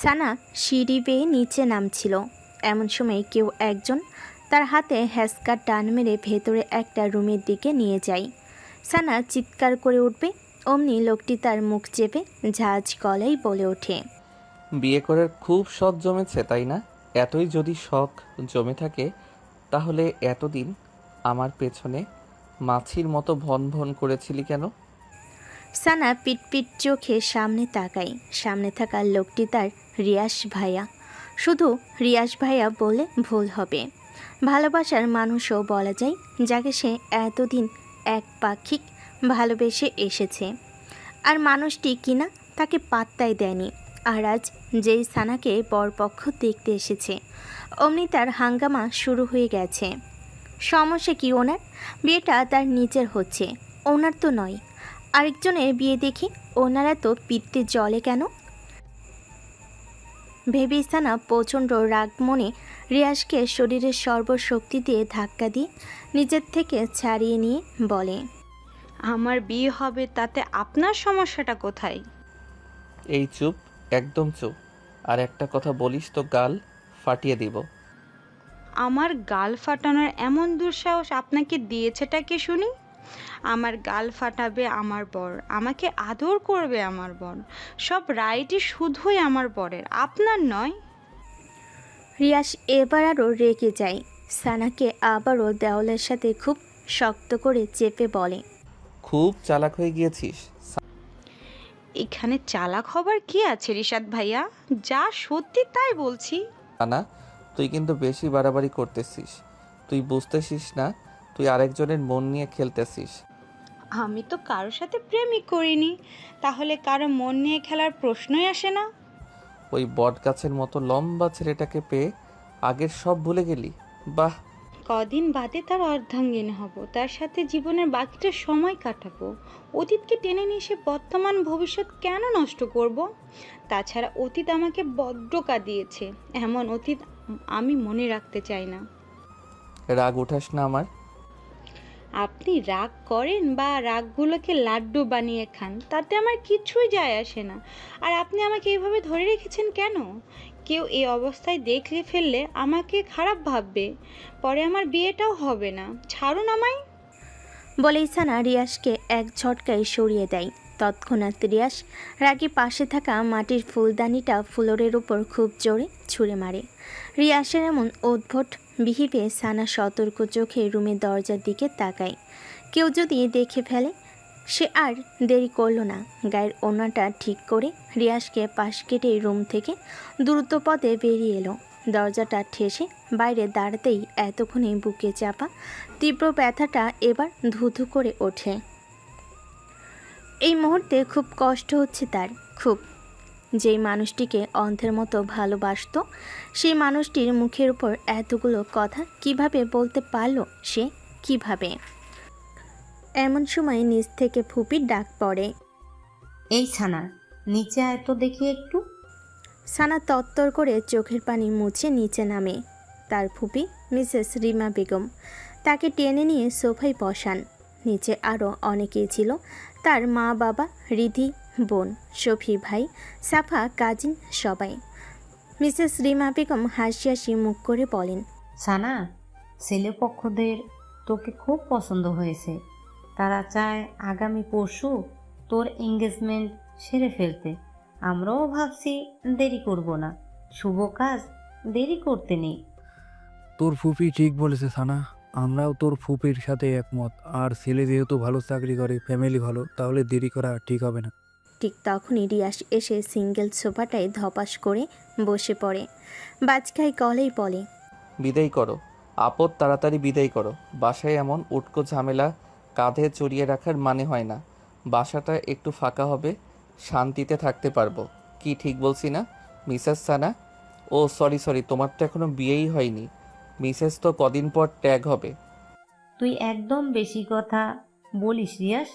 সানা সিঁড়ি বেয়ে নিচে নামছিল। এমন সময় কেউ একজন তার হাতে হ্যাসকা টান মেরে ভেতরে একটা রুমের দিকে নিয়ে যায়। সানা চিৎকার করে উঠবে, অমনি লোকটি তার মুখ চেপে ঝাঁজ গলায় বলে ওঠে, বিয়ে করার খুব শখ জমেছে তাই না? এতই যদি শখ জমে থাকে তাহলে এতদিন আমার পেছনে মাছির মতো ভন ভন করেছিলি কেন? সানা পিটপিট চোখে সামনে তাকায়। সামনে থাকা লোকটি তার রিয়াস ভাইয়া। শুধু রিয়াস ভাইয়া বলে ভুল হবে, ভালোবাসার মানুষও বলা যায়, যাকে সে এতদিন একপাক্ষিক ভালোবেসে এসেছে। আর মানুষটি কিনা তাকে পাত্তাই দেয়নি। আর আজ যেই সানাকে বরপক্ষ দেখতে এসেছে, অমনি তার হাঙ্গামা শুরু হয়ে গেছে। সমস্যা কি ওনার? বিয়েটা তার নিজের হচ্ছে, ওনার তো নয়। আরেকজনের বিয়ে দেখে ওনারা তো পিত্তে জলে কেন? ভেবে সানা প্রচণ্ড রাগ মনে রিয়াজকে শরীরের সর্বশক্তি দিয়ে ধাক্কা দিয়ে নিজের থেকে ছাড়িয়ে নিয়ে বলে, আমার বিয়ে হবে তাতে আপনার সমস্যাটা কোথায়? এই চুপ, একদম চুপ। আর একটা কথা বলিস তো গাল ফাটিয়ে দিব। আমার গাল ফাটানোর এমন দুঃসাহস আপনাকে দিয়েছেটা কে শুনি? আমার গাল ফাটাবে আমার বর, আমাকে আদর করবে আমার বর, সব রাইটই শুধুই আমার বরের, আপনার নয়। রিয়াজ এবার আরও রেগে যায়। সানাকে আবারও দেওয়ালের সাথে খুব শক্ত করে চেপে বলে, খুব চালাক হয়ে গিয়েছিস। এখানে চালাক হবার কি আছে রিশাদ ভাইয়া? যা সত্যি তাই বলছি। না, তুই কিন্তু বেশি বাড়াবাড়ি করতেছিস। তুই বুঝতেছিস না, তুই আরেকজনের মন নিয়ে খেলতেছিস। আমি তো কারোর সাথে প্রেমই করিনি, তাহলে কারো মন নিয়ে খেলার প্রশ্নই আসে না। ওই বট গাছের মতো লম্বা ছেলেটাকে পেয়ে আগের সব ভুলে গেলি? বাহ! কদিন বাদে তার অর্ধাঙ্গিনী হব, তার সাথে জীবনের বাকিটা সময় কাটাবো। অতীতকে টেনে নিয়ে সে বর্তমান ভবিষ্যৎ কেন নষ্ট করব? তাছাড়া অতীত আমাকে বড্ড কাঁদিয়েছে, এমন অতীত আমি মনে রাখতে চাই না। রাগ উঠাস না আমার। আপনি রাগ করেন বা রাগগুলোকে লাড্ডু বানিয়ে খান, তাতে আমার কিছুই যায় আসে না। আর আপনি আমাকে এইভাবে ধরে রেখেছেন কেন? কেউ এই অবস্থায় দেখলে ফেললে আমাকে খারাপ ভাববে, পরে আমার বিয়েটাও হবে না। ছাড়ুন আমায়। বলেই সানা রিয়াজকে এক ঝটকায় সরিয়ে দেয়। তৎক্ষণাৎ রিয়াজ রাগে পাশে থাকা মাটির ফুলদানিটা ফ্লোরের উপর খুব জোরে ছুঁড়ে মারে। রিয়াজের এমন উদ্ভট বিহিবে সানা সতর্ক চোখে রুমের দরজার দিকে তাকায়। কেউ যদি দেখে ফেলে। সে আর দেরি করল না, গায়ের ওড়নাটা ঠিক করে রিয়াজকে পাশ কেটে রুম থেকে দ্রুত পদে বেরিয়ে এলো। দরজাটা ঠেসে বাইরে দাঁড়াতেই এতক্ষণে বুকে চাপা তীব্র ব্যথাটা এবার ধুধু করে ওঠে। এই মুহূর্তে খুব কষ্ট হচ্ছে তার, খুব। যেই মানুষটিকে অন্ধের মতো ভালোবাসতো, সেই মানুষটির মুখের উপর এতগুলো কথা কিভাবে বলতে পারল সে? কিভাবে? এমন সময় নিচ থেকে ফুপির ডাক পড়ে। এই ছানা, নিচে আয় তো দেখি একটু। সানা তত্তর করে চোখের পানি মুছে নিচে নামে। তার ফুপি মিসেস রিমা বেগম তাকে টেনে নিয়ে সোফায় বসান। নিচে আরও অনেকেই ছিল, তার মা বাবা, রিধি বোন, শফি ভাই, সাফা কাজিন, সবাই। মিসেস রিমা বেগম হাসি হাসি মুখ করে বলেন, ছানা, ছেলেপক্ষদের তোকে খুব পছন্দ হয়েছে। তারা চায় আগামী পরশু তোর এঙ্গেজমেন্ট সেরে ফেলতে। আমরাও ভাবছি দেরি করব না, শুভ কাজ দেরি করতে নেই। তোর ফুপি ঠিক বলেছে সানা, আমরাও তোর ফুপির সাথে একমত। আর ছেলে যেহেতু ভালো চাকরি করে, ফ্যামিলি ভালো, তাহলে দেরি করা ঠিক হবে না। ঠিক তখনই রিয়াস এসে সিঙ্গেল সোফাটায় ধপাস করে বসে পড়ে। বাজখাই গলেই বলে, বিদায় করো আপদ, তাড়াতাড়ি বিদায় করো। বাসায় এমন উটকো ঝামেলা কাঁধে চড়িয়ে রাখার মানে হয় না। বাসাটা একটু ফাঁকা হবে, শান্তিতে থাকতে পারবো। কি ঠিক বলছি না মিসেস সানা? ও সরি সরি, তোমার তো এখনো বিয়েই হয়নি। মিসেস তো কদিন পর ট্যাগ হবে। তুই একদম বেশি কথা বলিস রিয়াস,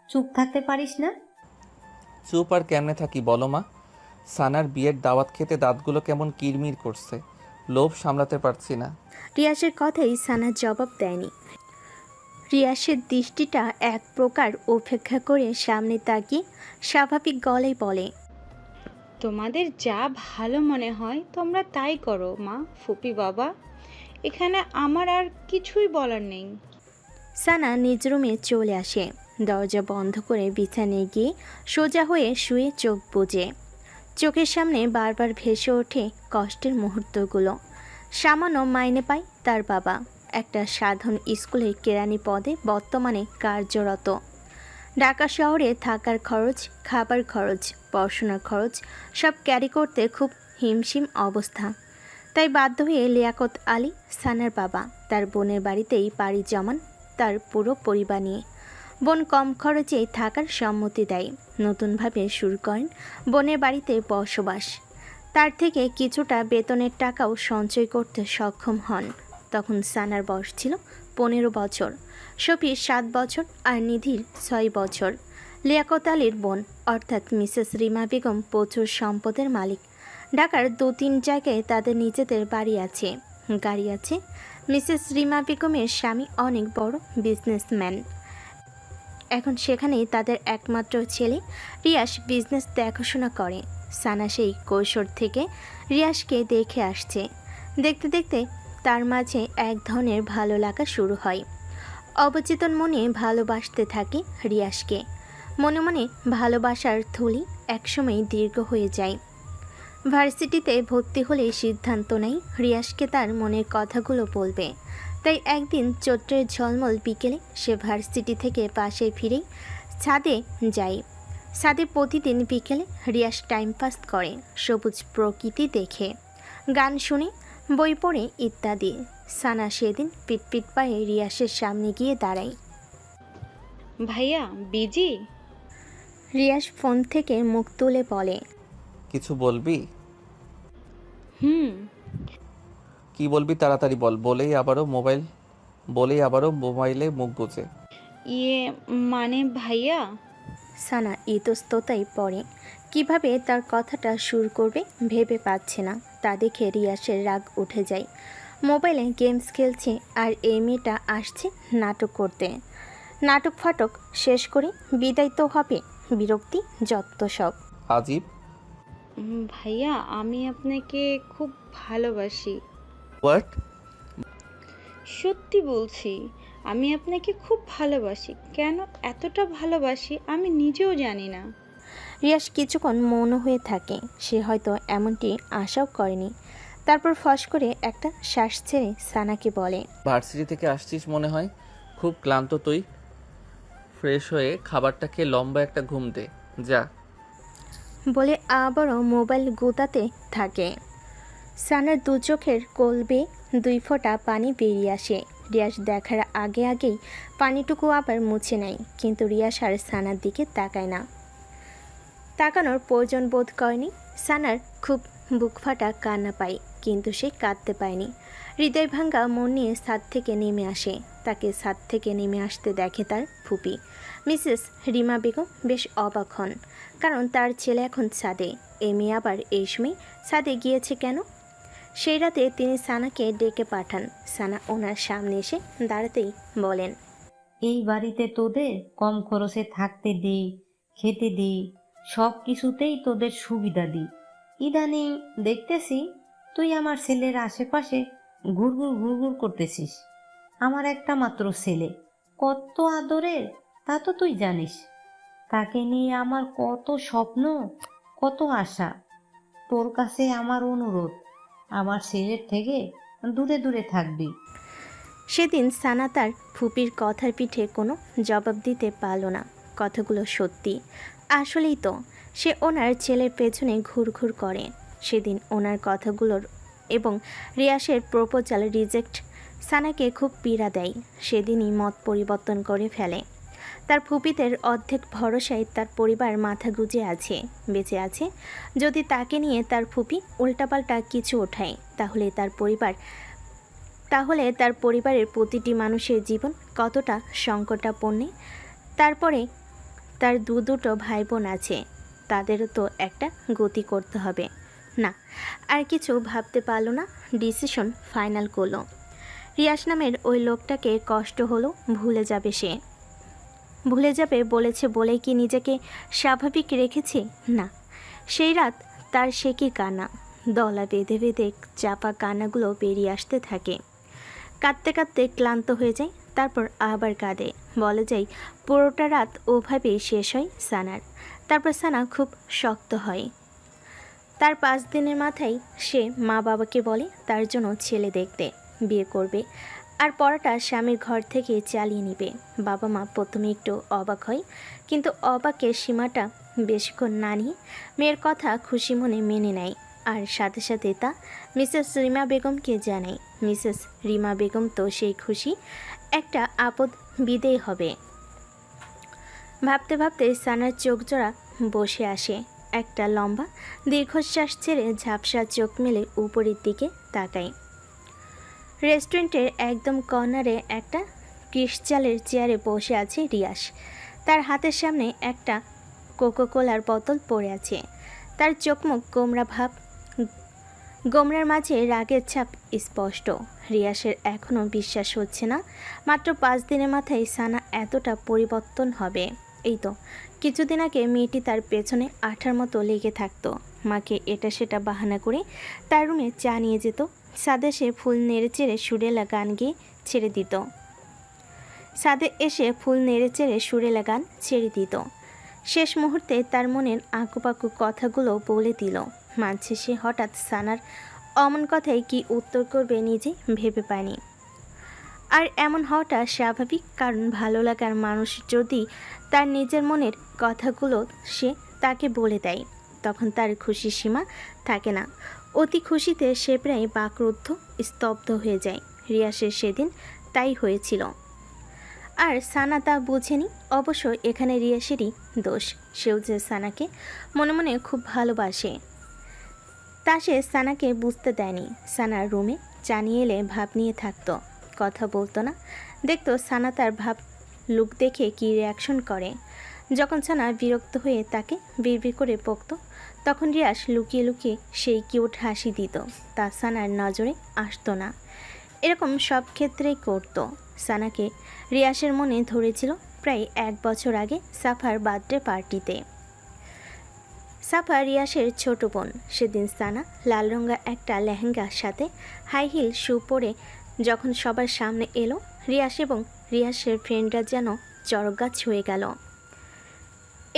চুপ থাকতে পারিস না? চুপ আর কেমনে থাকি বলো মা? সানার বিয়ের দাওয়াত খেতে দাঁতগুলো কেমন কিরমির করছে, লোভ সামলাতে পারছি না। রিয়াসের কথাই সানা জবাব দেয়নি। রিয়াসের দৃষ্টিটা এক প্রকার উপেক্ষা করে সামনে তাকিয়ে স্বাভাবিক গলায় বলে, তোমাদের যা ভালো মনে হয় তোমরা তাই করো মা, ফুপি বাবা, এখানে আমার আর কিছুই বলার নেই। সানা নিজ রুমে চলে আসে, দরজা বন্ধ করে বিছানায় গিয়ে সোজা হয়ে শুয়ে চোখ বুজে। চোখের সামনে বারবার ভেসে ওঠে কষ্টের মুহূর্তগুলো। সামান্য মাইনে পায় তার বাবা, একটা সাধারণ স্কুলে কেরানি পদে বর্তমানে কার্যরত। ঢাকা শহরে থাকার খরচ, খাবার খরচ, পড়াশোনার খরচ সব ক্যারি করতে খুব হিমশিম অবস্থা। তাই বাধ্য হয়ে লিয়াকত আলী, সানার বাবা, তার বোনের বাড়িতেই পাড়ি জমান তার পুরো পরিবার নিয়ে। বোন কম খরচেই থাকার সম্মতি দেয়। নতুনভাবে শুরু করেন বোনের বাড়িতে বসবাস। তার থেকে কিছুটা বেতনের টাকাও সঞ্চয় করতে সক্ষম হন। তখন সানার বয়স ছিল 15 বছর, শফির 7 বছর আর নিধির 6 বছর। লিয়াকত আলীর বোন অর্থাৎ মিসেস রিমা বেগম প্রচুর সম্পদের মালিক। ঢাকার 2-3 জায়গায় তাদের নিজেদের বাড়ি আছে, গাড়ি আছে। মিসেস রিমা বেগমের স্বামী অনেক বড় বিজনেসম্যান। এখন সেখানেই তাদের একমাত্র ছেলে রিয়াস বিজনেস দেখাশোনা করে। সানা সেই কৈশোর থেকে রিয়াসকে দেখে আসছে। দেখতে দেখতে তার মাঝে এক ধরনের ভালো লাগা শুরু হয়। অবচেতন মনে ভালোবাসতে থাকে রিয়াসকে। মনে মনে ভালোবাসার থলি একসময় দীর্ঘ হয়ে যায়। ভার্সিটিতে ভর্তি হলে সিদ্ধান্ত নেয় রিয়াসকে তার মনের কথাগুলো বলবে। তাই একদিন চৈত্রের ঝলমল বিকেলে সে ভার্সিটি থেকে পাশে ফিরেই ছাদে যায়। ছাদে প্রতিদিন বিকেলে রিয়াস টাইম পাস করে, সবুজ প্রকৃতি দেখে, গান শুনে, বই পড়ে ইত্যাদি। সানা সেদিন পিটপিট পায়ে রিয়াসের সামনে গিয়ে দাঁড়ায়। ভাইয়া বিজি? রিয়াস ফোন থেকে মুখ তুলে বলে, কিছু বলবি? হুম। কি বলবি তাড়াতাড়ি বল। বলেই আবারও মোবাইলে মুখ বুজে। ইয়ে মানে ভাইয়া, সানা ইতস্ততায় পড়ে। কিভাবে তার কথাটা শুরু করবে ভেবে পাচ্ছে না। তা দেখে রিয়াসের রাগ উঠে যায়। মোবাইলে গেমস খেলছে আর এই মেয়েটা আসছে নাটক করতে। নাটক ফাটক শেষ করে বিদায় তো হবে। বিরক্তি যত সব। আজীব। ভাইয়া আমি আপনাকে খুব ভালোবাসি। হোয়াট? সত্যি বলছি, আমি আপনাকে খুব ভালোবাসি। কেন এতটা ভালোবাসি আমি নিজেও জানি না। রিয়াস কিছুক্ষণ মৌন হয়ে থাকে। সে হয়তো এমনটি আশাও করেনি। তারপর ফস করে একটা শ্বাস ছেড়ে সানাকে বলে, ভার্সিটি থেকে আসছিস মনে হয়, খুব ক্লান্ত তুই। ফ্রেশ হয়ে খাবারটা খেয়ে লম্বা একটা ঘুম দে যা। বলে আবারও মোবাইল গুতাতে থাকে। সানার দু চোখের কোল বেয়ে 2 ফোঁটা পানি বেরিয়ে আসে। রিয়াস দেখার আগে আগেই পানিটুকু আবার মুছে নেয়। কিন্তু রিয়াস আর সানার দিকে তাকায় না। তাকানোর প্রয়োজন বোধ করেনি। সানার খুব বুক ফাটা কান্না পায়, কিন্তু সে কাঁদতে পায়নি। হৃদয় ভাঙ্গা মন নিয়ে ছাদ থেকে নেমে আসে। তাকে ছাদ থেকে নেমে আসতে দেখে তার ফুপি মিসেস রিমা বেগম। বেশ অবাক হন, কারণ তার ছেলে এখন ছাদে। এই মেয়ে আবার এই সময় ছাদে গিয়েছে কেন? সেই রাতে তিনি সানাকে ডেকে পাঠান। সানা ওনার সামনে এসে দাঁড়াতেই বলেন, এই বাড়িতে তোদের কম খরচে থাকতে দিই, খেতে দিই, সব কিছুতেই তোদের সুবিধা দিই। ইদানিং দেখতেছি তুই আমার ছেলের আশেপাশে ঘুরঘুর ঘুরঘুর করতেছিস। আমার একটা মাত্র ছেলে, কত আদরের তা তো তুই জানিস। তাকে নিয়ে আমার কত স্বপ্ন, কত আশা। তোর কাছে আমার অনুরোধ, আমার ছেলের থেকে দূরে দূরে থাকবি। সেদিন সানা তার ফুপির কথার পিঠে কোনো জবাব দিতে পারল না। কথাগুলো সত্যি। আসলেই তো সে ওনার ছেলের পেছনে ঘুরঘুর করে। সেদিন ওনার কথাগুলোর এবং রিয়াসের প্রপোজাল রিজেক্ট সানাকে খুব পীড়া দেয়। সেদিনই মত পরিবর্তন করে ফেলে। তার ফুপিদের অর্ধেক ভরসায় তার পরিবার মাথা গুঁজে আছে, বেঁচে আছে। যদি তাকে নিয়ে তার ফুপি উল্টাপাল্টা কিছু ওঠায়, তাহলে তার পরিবারের প্রতিটি মানুষের জীবন কতটা সংকটাপন্ন। তারপরে তার দুটো ভাই বোন আছে, তাদেরও তো একটা গতি করতে হবে। না, আর কিছু ভাবতে পারলো না। ডিসিশন ফাইনাল করলো। রিয়াস নামের ওই লোকটাকে কষ্ট হলো ভুলে যাবে সে। ভুলে যাবে বলেছে বলেই কি নিজেকে স্বাভাবিক রেখেছে? না, সেই রাত তার সে কি কান্না, দলা বেঁধে বেঁধে চাপা কান্নাগুলো বেরিয়ে আসতে থাকে। কাঁদতে কাঁদতে ক্লান্ত হয়ে যায়, তারপর আবার কাঁদে। বলে যায় পুরোটা রাত ওভাবেই শেষ হয় সানার। তারপর সানা খুব শক্ত হয়। তার 5 দিনের মাথায় সে মা বাবাকে বলে তার জন্য ছেলে দেখতে, বিয়ে করবে আর পড়াটা স্বামীর ঘর থেকে চালিয়ে নিবে। বাবা মা প্রথমে একটু অবাক হয়, কিন্তু অবাকের সীমাটা বেশিক্ষণ না নিয়ে মেয়ের কথা খুশি মনে মেনে নেয়। আর সাথে সাথে তা মিসেস রিমা বেগমকে জানায়। মিসেস রিমা বেগম তো সেই খুশি, একটা আপদ বিদেয় হবে। ভাবতে ভাবতে সানার চোখ জোড়া বসে আসে। একটা লম্বা দীর্ঘশ্বাস ছেড়ে ঝাপসা চোখ মেলে উপরের দিকে তাকায়। রেস্টুরেন্টের একদম কর্নারে একটা ক্রিস্টালের চেয়ারে বসে আছে রিয়াস। তার হাতের সামনে একটা কোকোকোলার বোতল পড়ে আছে। তার চোখ মুখ গোমরা ভাব, গোমরার মাঝে রাগের ছাপ স্পষ্ট। রিয়াসের এখনও বিশ্বাস হচ্ছে না মাত্র 5 দিনের মাথায় সানা এতটা পরিবর্তন হবে। এই তো কিছুদিন আগে মেয়েটি তার পেছনে আঠার মতো লেগে থাকতো। মাকে এটা সেটা বাহানা করে তার রুমে চা নিয়ে যেত। ছাদে এসে ফুল নেড়েচেড়ে সুরেলা গান গেয়ে ছেড়ে দিত। শেষ মুহূর্তে তার মনের আঁকুপাকু কথাগুলো বলে দিল। মাঝে সে হঠাৎ সানার অমন কথায় কি উত্তর করবে নিজে ভেবে পায়নি। আর এমন হওয়াটা স্বাভাবিক, কারণ ভালো লাগার মানুষ যদি তার নিজের মনের কথাগুলো সে তাকে বলে দেয়, তখন তার খুশির সীমা থাকে না। অতি খুশিতে সে প্রায় বাকরুদ্ধ স্তব্ধ হয়ে যায়। রিয়াসের সেদিন তাই হয়েছিল, আর সানা তা বুঝেনি। অবশ্য এখানে রিয়াসেরই দোষ। সেও যে সানাকে মনে মনে খুব ভালোবাসে তা সে সানাকে বুঝতে দেয়নি। সানার রুমে চা নিয়ে এলে ভাব নিয়ে থাকতো, কথা বলতো না। দেখতো সানা তার ভাব লুক দেখে কি রিয়াকশন করে। যখন সানা বিরক্ত হয়ে তাকে বিড়বিড় করে বকতো, তখন রিয়াস লুকিয়ে লুকিয়ে সেই কিউট হাসি দিত। তা সানার নজরে আসতো না। এরকম সব ক্ষেত্রেই করতো। সানাকে রিয়াসের মনে ধরেছিল প্রায় 1 বছর আগে সাফার বার্থডে পার্টিতে। সাফা রিয়াসের ছোট বোন। সেদিন সানা লাল রঙা একটা লেহেঙ্গার সাথে হাই হিল শু পরে যখন সবার সামনে এলো, রিয়াস এবং রিয়াসের ফ্রেন্ডরা যেন চরগাছ হয়ে গেল।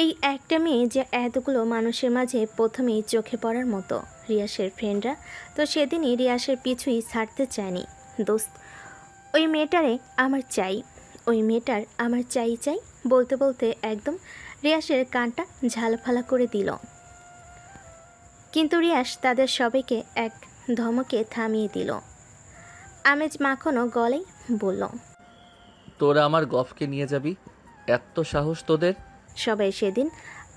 এই একটা মেয়ে যে এতগুলো মানুষের মাঝে প্রথমেই চোখে পড়ার মতো। রিয়াসের ফ্রেন্ডরা তো সেদিনই রিয়াসের পিছুই ছাড়তে চায়নি। দোস্ত, ওই মেয়েটারে আমার চাই, ওই মেয়েটার আমার চাই চাই বলতে বলতে একদম রিয়াসের কানটা ঝালফালা করে দিল। কিন্তু রিয়াস তাদের সবাইকে এক ধমকে থামিয়ে দিল। আমেজ মাখনো গলায় বলল, তোরা আমার গফকে নিয়ে যাবি? এত সাহস তোদের? সবাই সেদিন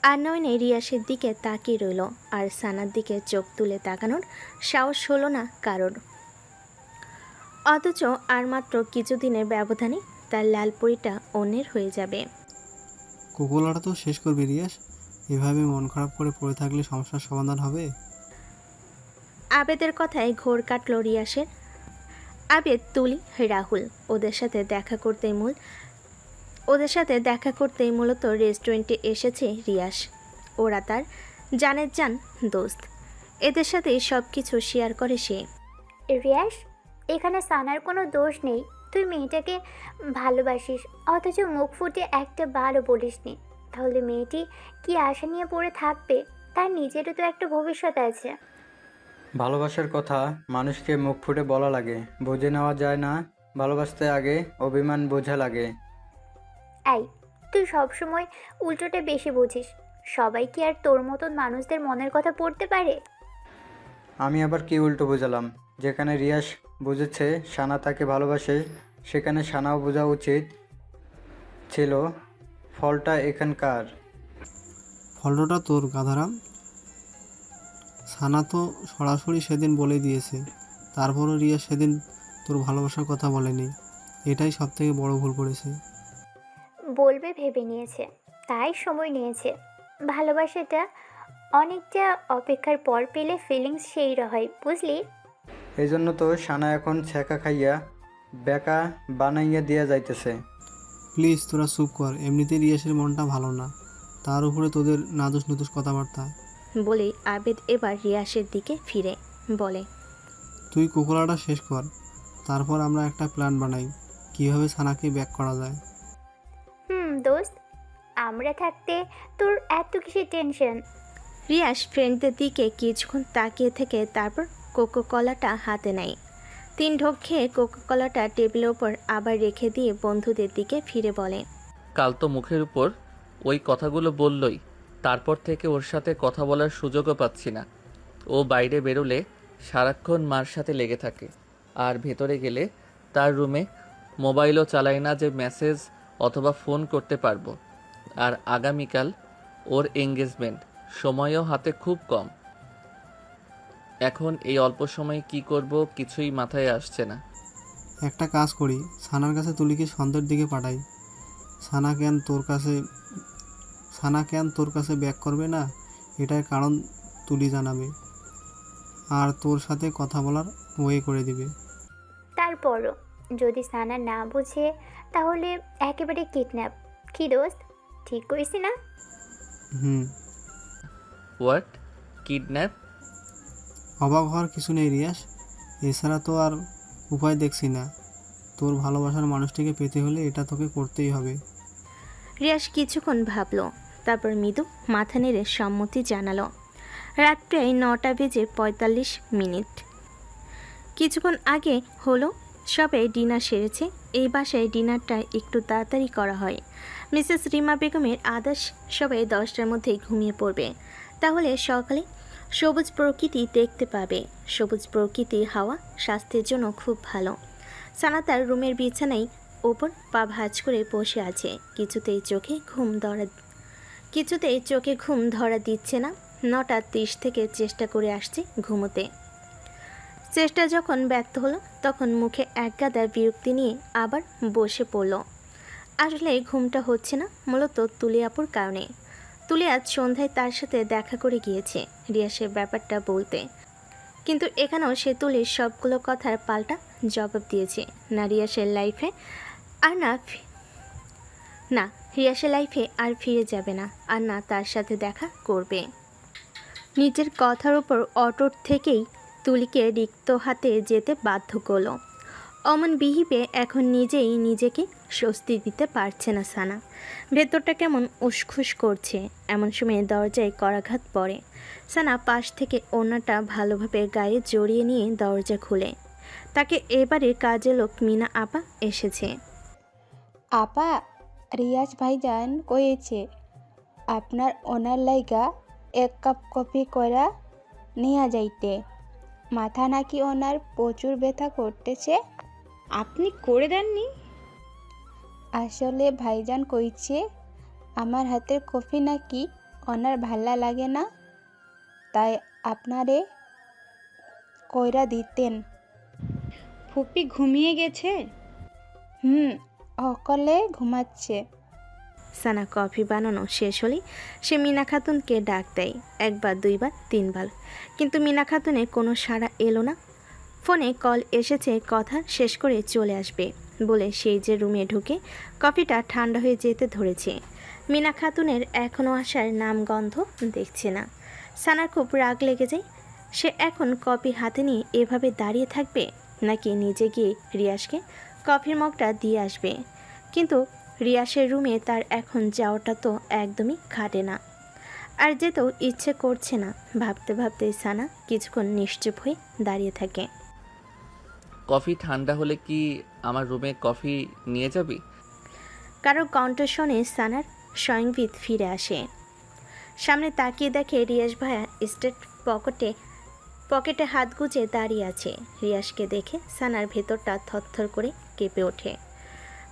আর নয়নে রিয়াসের দিকে তাকিয়ে রইল, আর সানার দিকে চোখ তুলে তাকানোর সাহস হলো না কারোর। অথচ আর মাত্র কিছুদিনের ব্যবধানে তার লালপুরিটা অন্যের হয়ে যাবে। কোকোলাটা তো শেষ করবি রিয়াস। এভাবে মন খারাপ করে পড়ে থাকলে সমস্যার সমাধান হবে? আবেদের কথায় ঘোর কাটল রিয়াসের। আবেদ, তুলি, রাহুল ওদের সাথে দেখা করতেই মূলত রেস্টুরেন্টে এসেছে রিয়াস। ওরা তার জানের জান দোস্ত। এদের সাথে সব কিছু শেয়ার করে সে। রিয়াস, এখানে সানার কোনো দোষ নেই। তুই মেয়েটাকে ভালোবাসিস, অথচ মুখ ফুটে একটা বারও বলিসনি। তাহলে মেয়েটি কি আশা নিয়ে পড়ে থাকবে? তার নিজেরও তো একটা ভবিষ্যৎ আছে। ভালোবাসার কথা মানুষকে মুখ ফুটে বলা লাগে, বুঝে নেওয়া যায় না। ভালোবাসতে আগে অভিমান বোঝা লাগে। এই, তুই সবসময় উল্টোটা বেশি বুঝিস। সবাই কি আর তোর মতন মানুষদের মনের কথা পড়তে পারে? আমি আবার কি উল্টো বোঝালাম? যেখানে রিয়াস বুঝেছে সানা তাকে ভালোবাসে, সেখানে সানাও বোঝা উচিত ছিল। ফলটা এখানকার। ফল্টটা তোর গাধারাম। সানা তো সরাসরি সেদিন বলে দিয়েছে, তারপরও রিয়া সেদিন তোর ভালোবাসার কথা বলেনি। এটাই সবথেকে বড় ভুল করেছে। বলবে ভেবে নিয়েছে, তাই সময় নিয়েছে। ভালোবাসাটা অনেকটা অপেক্ষার পর পেলে ফিলিংস সেই হয়, বুঝলি? এই জন্য তো সানা এখন ছ্যাঁকা খাইয়া বেকা বানাইয়া দিয়া যাইতেছে। প্লিজ তোরা চুপ কর। এমনিতেই রিয়াসের মনটা ভালো না, তার উপরে তোদের নাদুস নুদুস কথাবার্তা। বলেই আবেদ এবার রিয়াসের দিকে ফিরে বলে, তুই কুকুরাটা শেষ কর, তারপর আমরা একটা প্ল্যান বানাই কিভাবে সানাকে ব্যাক করা যায়। দোস্ত, আমরা থাকতে তোর এত কিসের টেনশন? রিয়াস ফ্রেন্ডদের দিকে কিছুক্ষণ তাকিয়ে থেকে তারপর কোকো কলাটা হাতে নেয়। 3 ঢোক খেয়ে কোকো কলাটা টেবিলের ওপর আবার রেখে দিয়ে বন্ধুদের দিকে ফিরে বলে, কাল তো মুখের উপর ওই কথাগুলো বললই, তারপর থেকে ওর সাথে কথা বলার সুযোগও পাচ্ছি না। ও বাইরে বেরোলে সারাক্ষণ মার সাথে লেগে থাকে, আর ভেতরে গেলে তার রুমে মোবাইলও চালায় না যে মেসেজ অথবা ফোন করতে পারবো। আর আগামীকাল ওর এঙ্গেজমেন্ট, সময়ও হাতে খুব কম। এখন এই অল্প সময়ে কি করব কিছুই মাথায় আসছে না। একটা কাজ করি, সানার কাছে তুলিকে সন্ধ্যের দিকে পাঠাই। সানা কেন তোর কাছে ব্যাক করবে না, এটার কারণ তুলি জানাবে, আর তোর সাথে কথা বলার ওয়ে করে দিবে। তারপরও যদি সানা না বুঝে তাহলে একেবারে কিডন্যাপ। কি দোস্ত, ঠিক কইছি না? হুম। হোয়াট? কিডন্যাপ? অবাক হওয়ার কিছু নেই রিয়াস, এছাড়া তো আর উপায় দেখছি না। তোর ভালোবাসার মানুষটিকে পেতে হলে এটা তোকে করতেই হবে। রিয়াস কিছুক্ষণ ভাবলো, তারপর মৃদু মাথা নেড়ে সম্মতি জানালো। রাত প্রায় 9:45। কিছুক্ষণ আগে হলো সবে ডিনার সেরেছে। এই বাসায় ডিনারটা একটু তাড়াতাড়ি করা হয়। মিসেস রিমা বেগমের আদেশ সবাই 10টার মধ্যেই ঘুমিয়ে পড়বে, তাহলে সকালে সবুজ প্রকৃতি দেখতে পাবে। সবুজ প্রকৃতির হাওয়া স্বাস্থ্যের জন্য খুব ভালো। সানা তার রুমের বিছানায় ওপর পা ভাঁজ করে বসে আছে। কিছুতেই চোখে ঘুম ধরা দিচ্ছে না। 9:30 থেকে চেষ্টা করে আসছে ঘুমোতে। চেষ্টা যখন ব্যর্থ হলো তখন মুখে একগাদা বিরক্তি নিয়ে আবার বসে পড়ল। আসলে ঘুমটা হচ্ছে না মূলত তুলি আপুর কারণে। তুলি আজ সন্ধ্যায় তার সাথে দেখা করে গিয়েছে রিয়াসের ব্যাপারটা বলতে, কিন্তু এখানেও সে তুলির সবগুলো কথার পাল্টা জবাব দিয়েছে। না রিয়াসের লাইফে আর না রিয়াসের লাইফে আর ফিরে যাবে না, আর না তার সাথে দেখা করবে। নিজের কথার উপর অটুট থেকেই তুলিকে রিক্ত হাতে যেতে বাধ্য করলো। অমন বিহিবে এখন নিজেই নিজেকে স্বস্তি দিতে পারছে না সানা। ভেতরটা কেমন উসখুস করছে। এমন সময় দরজায় করাঘাত পড়ে। সানা পাশ থেকে ওড়নাটা ভালোভাবে গায়ে জড়িয়ে নিয়ে দরজা খুলে। তাকে এবারে কাজে লোক মিনা আপা এসেছে। আপা, রিয়াজ ভাইজান কয়েছে আপনার ওনার লাইগা 1 কাপ কফি কইরা নিয়া যাইতে। মাথা নাকি ওনার প্রচুর ব্যথা করতেছে। আপনি করে দেননি? আসলে ভাইজান কইছে আমার হাতের কফি নাকি ওনার ভাল্লা লাগে না, তাই আপনারে কইরা দিতেন। ফুপি ঘুমিয়ে গেছে? অকলে ঘুমাচ্ছে। সানা কফি বানানো শেষ হলেই সে মিনা খাতুনকে ডাক দেয়, 1 বার 2 বার 3 বার, কিন্তু মিনা খাতুনের কোনো সাড়া এলো না। ফোনে কল এসেছে, কথা শেষ করে চলে আসবে বলে সেই যে রুমে ঢুকে কফিটা ঠান্ডা হয়ে যেতে ধরেছে। মিনা খাতুনের এখনও আসার নামগন্ধ দেখছে না। সানার খুব রাগ লেগে যায়। সে এখন কফি হাতে নিয়ে এভাবে দাঁড়িয়ে থাকবে, নাকি নিজে গিয়ে রিয়াসকে কফির মগটা দিয়ে আসবে। কিন্তু রিয়াসের রুমে তার এখন যাওয়াটা তো একদমই খাটে না, আর যেতেও ইচ্ছে করছে না। ভাবতে ভাবতে সানা কিছুক্ষণ নিশ্চুপ হয়ে দাঁড়িয়ে থাকে। কফি ঠান্ডা হলে কি আমার রুমে কফি নিয়ে যাবি? কারো কণ্ঠস্বনে সানার স্বয়ংবিদ ফিরে আসে। সামনে তাকিয়ে দেখে রিয়াস ভাইয়া স্টেট পকেটে হাত গুজে দাঁড়িয়ে আছে। রিয়াসকে দেখে সানার ভেতরটা থরথর করে কেঁপে ওঠে।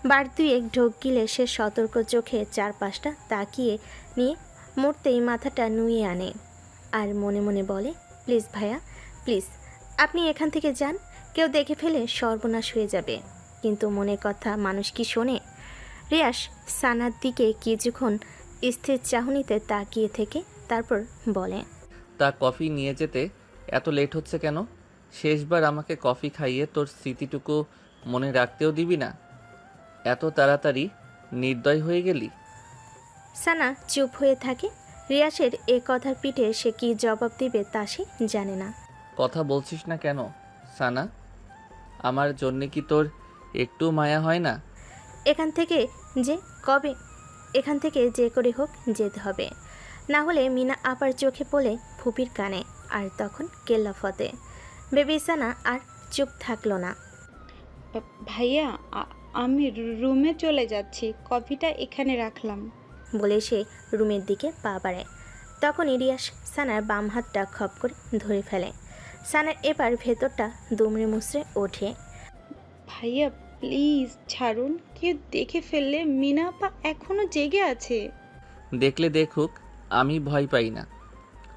বার 2 ঢোক গিলে সে সতর্ক চোখে চারপাশটা তাকিয়ে নিয়ে মুহূর্তেই মাথাটা নুয়ে আনে, আর মনে মনে বলে, প্লিজ ভাইয়া প্লিজ, আপনি এখান থেকে যান, কেউ দেখে ফেলে সর্বনাশ হয়ে যাবে। কিন্তু মনের কথা মানুষ কি শোনে? রিয়াস সানার দিকে কিছুক্ষণ স্থির চাহনিতে তাকিয়ে থেকে তারপর বলে, তা কফি নিয়ে যেতে এত লেট হচ্ছে কেন? শেষবার আমাকে কফি খাইয়ে তোর স্মৃতিটুকু মনে রাখতেও দিবি না? এত তাড়াতাড়ি নির্দয় হয়ে গেলি? সানা চুপ হয়ে থাকে। রিয়াসের এ কথার পিঠে সে কি জবাব দিবে তা সে জানে না। কথা বলছিস না কেন সানা? আমার জন্যে কি তোর একটু মায়া হয় না? এখান থেকে এখান থেকে যে করে হোক যেতে হবে, না হলে মিনা আপার চোখে পড়ে ফুপির কানে, আর তখন কেল্লা ফতে। বেবি সানা আর চুপ থাকলো না। ভাইয়া আমি রুমে চলে যাচ্ছি, কফিটা এখানে রাখলাম। বলে সে রুমের দিকে পা বাড়ায়। তখন রিয়াস সানার বাম হাতটা খপ করে ধরে ফেলে। সানার এবার ভেতরটা দুমড়ে মুচড়ে ওঠে। ভাইয়া প্লিজ ছাড়ুন, কেউ দেখে ফেললে মিনা আপা এখনো জেগে আছে। দেখলে দেখুক, আমি ভয় পাই না।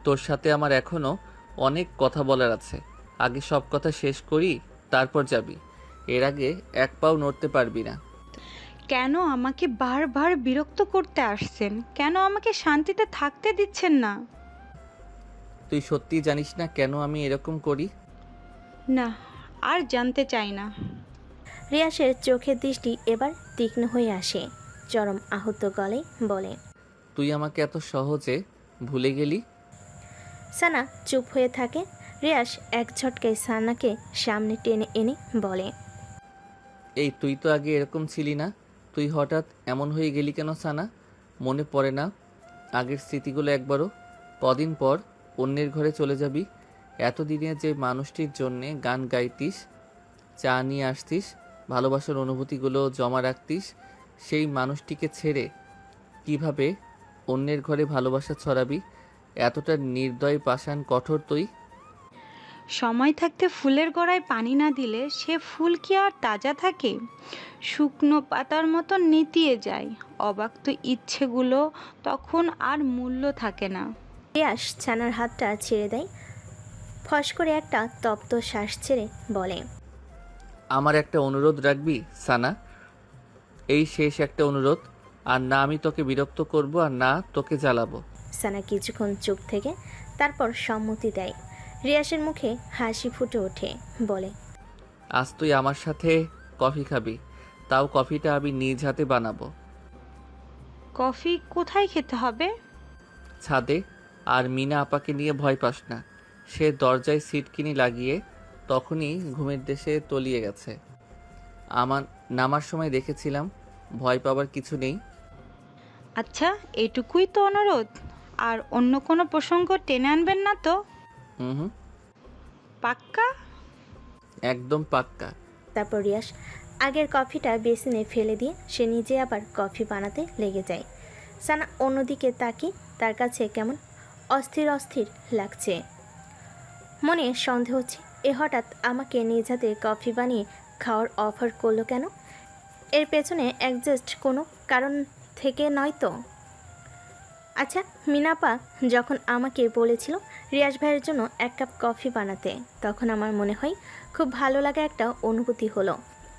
তোর সাথে আমার এখনও অনেক কথা বলার আছে। আগে সব কথা শেষ করি, তারপর যাবি। এর আগে এক পাও নড়তে পারবি না। কেন আমাকে বারবার বিরক্ত করতে আসছেন? কেন আমাকে শান্তিতে থাকতে দিচ্ছেন না? তুই সত্যি জানিস না কেন আমি এরকম করি? না, আর জানতে চাই না। রিয়াসের চোখের দৃষ্টি এবার তীক্ষ্ণ হয়ে আসে। চরম আহত গলায় বলে, তুই আমাকে এত সহজে ভুলে গেলি? সানা চুপ হয়ে থাকে। রিয়াস এক ঝটকায় সানাকে সামনে টেনে এনে বলে, এই তুই তো আগে এরকম ছিলি না, তুই হঠাৎ এমন হয়ে গেলি কেন সানা? মনে পড়ে না আগের স্মৃতিগুলো একবারও? কদিন পর অন্যের ঘরে চলে যাবি। এতদিনে যে মানুষটির জন্যে গান গাইতিস, চা নিয়ে আসতিস, ভালোবাসার অনুভূতিগুলো জমা রাখতিস, সেই মানুষটিকে ছেড়ে কিভাবে অন্যের ঘরে ভালোবাসা ছড়াবি? এতটা নির্দয়, পাষাণ, কঠোর তুই? সময় থাকতে ফুলের গোড়ায় পানি না দিলে সে ফুল কি আর তাজা থাকে? শুকনো পাতার মতো নেতিয়ে যায়। অবাক্ত ইচ্ছেগুলো তখন আর মূল্য থাকে না। রিয়াস ছানার হাতটা ছেড়ে দেয়। ফস করে একটা তপ্ত শ্বাস ছেড়ে বলে, আমার একটা অনুরোধ রাখবি সানা? এই শেষ একটা অনুরোধ। আর না আমি তোকে বিরক্ত করব, আর না তোকে জ্বালাবো। সানা কিছুক্ষণ চুপ থেকে তারপর সম্মতি দেয়। রিয়াসের মুখে হাসি ফুটে ওঠে। বলে, আজ তুই আমার সাথে কফি খাবি, তাও কফিটা আমি নিজ হাতে বানাবো। কফি কোথায় খেতে হবে? ছাদে। আর মিনা আপাকে নিয়ে ভয় পাস না, সে দরজায় সিটকিনি লাগিয়ে তখনই ঘুমের দেশে তলিয়ে গেছে। আমার নামার সময় দেখেছিলাম, ভয় পাবার কিছু নেই। আচ্ছা, এটুকুই তো অনুরোধ? আর অন্য কোনো প্রসঙ্গ টেনে আনবেন না তো? হুম, পাক্কা? একদম পাক্কা। তারপর রিয়াস আগের কফিটা বেসিনে ফেলে দিয়ে সে নিজে আবার কফি বানাতে লেগে যায়। সানা অন্যদিকে তাকিয়ে তার কাছে কেমন অস্থির অস্থির লাগছে। মনে সন্দেহ হচ্ছে, এ হঠাৎ আমাকে নিজ হাতে কফি বানিয়ে খাওয়ার অফার করলো কেন? এর পেছনে একজাস্ট কোনো কারণ থেকে নয় তো? আচ্ছা, মিনাপা যখন আমাকে বলেছিল রিয়াজ ভাইয়ের জন্য এক কাপ কফি বানাতে, তখন আমার মনে হয় খুব ভালো লাগা একটা অনুভূতি হলো।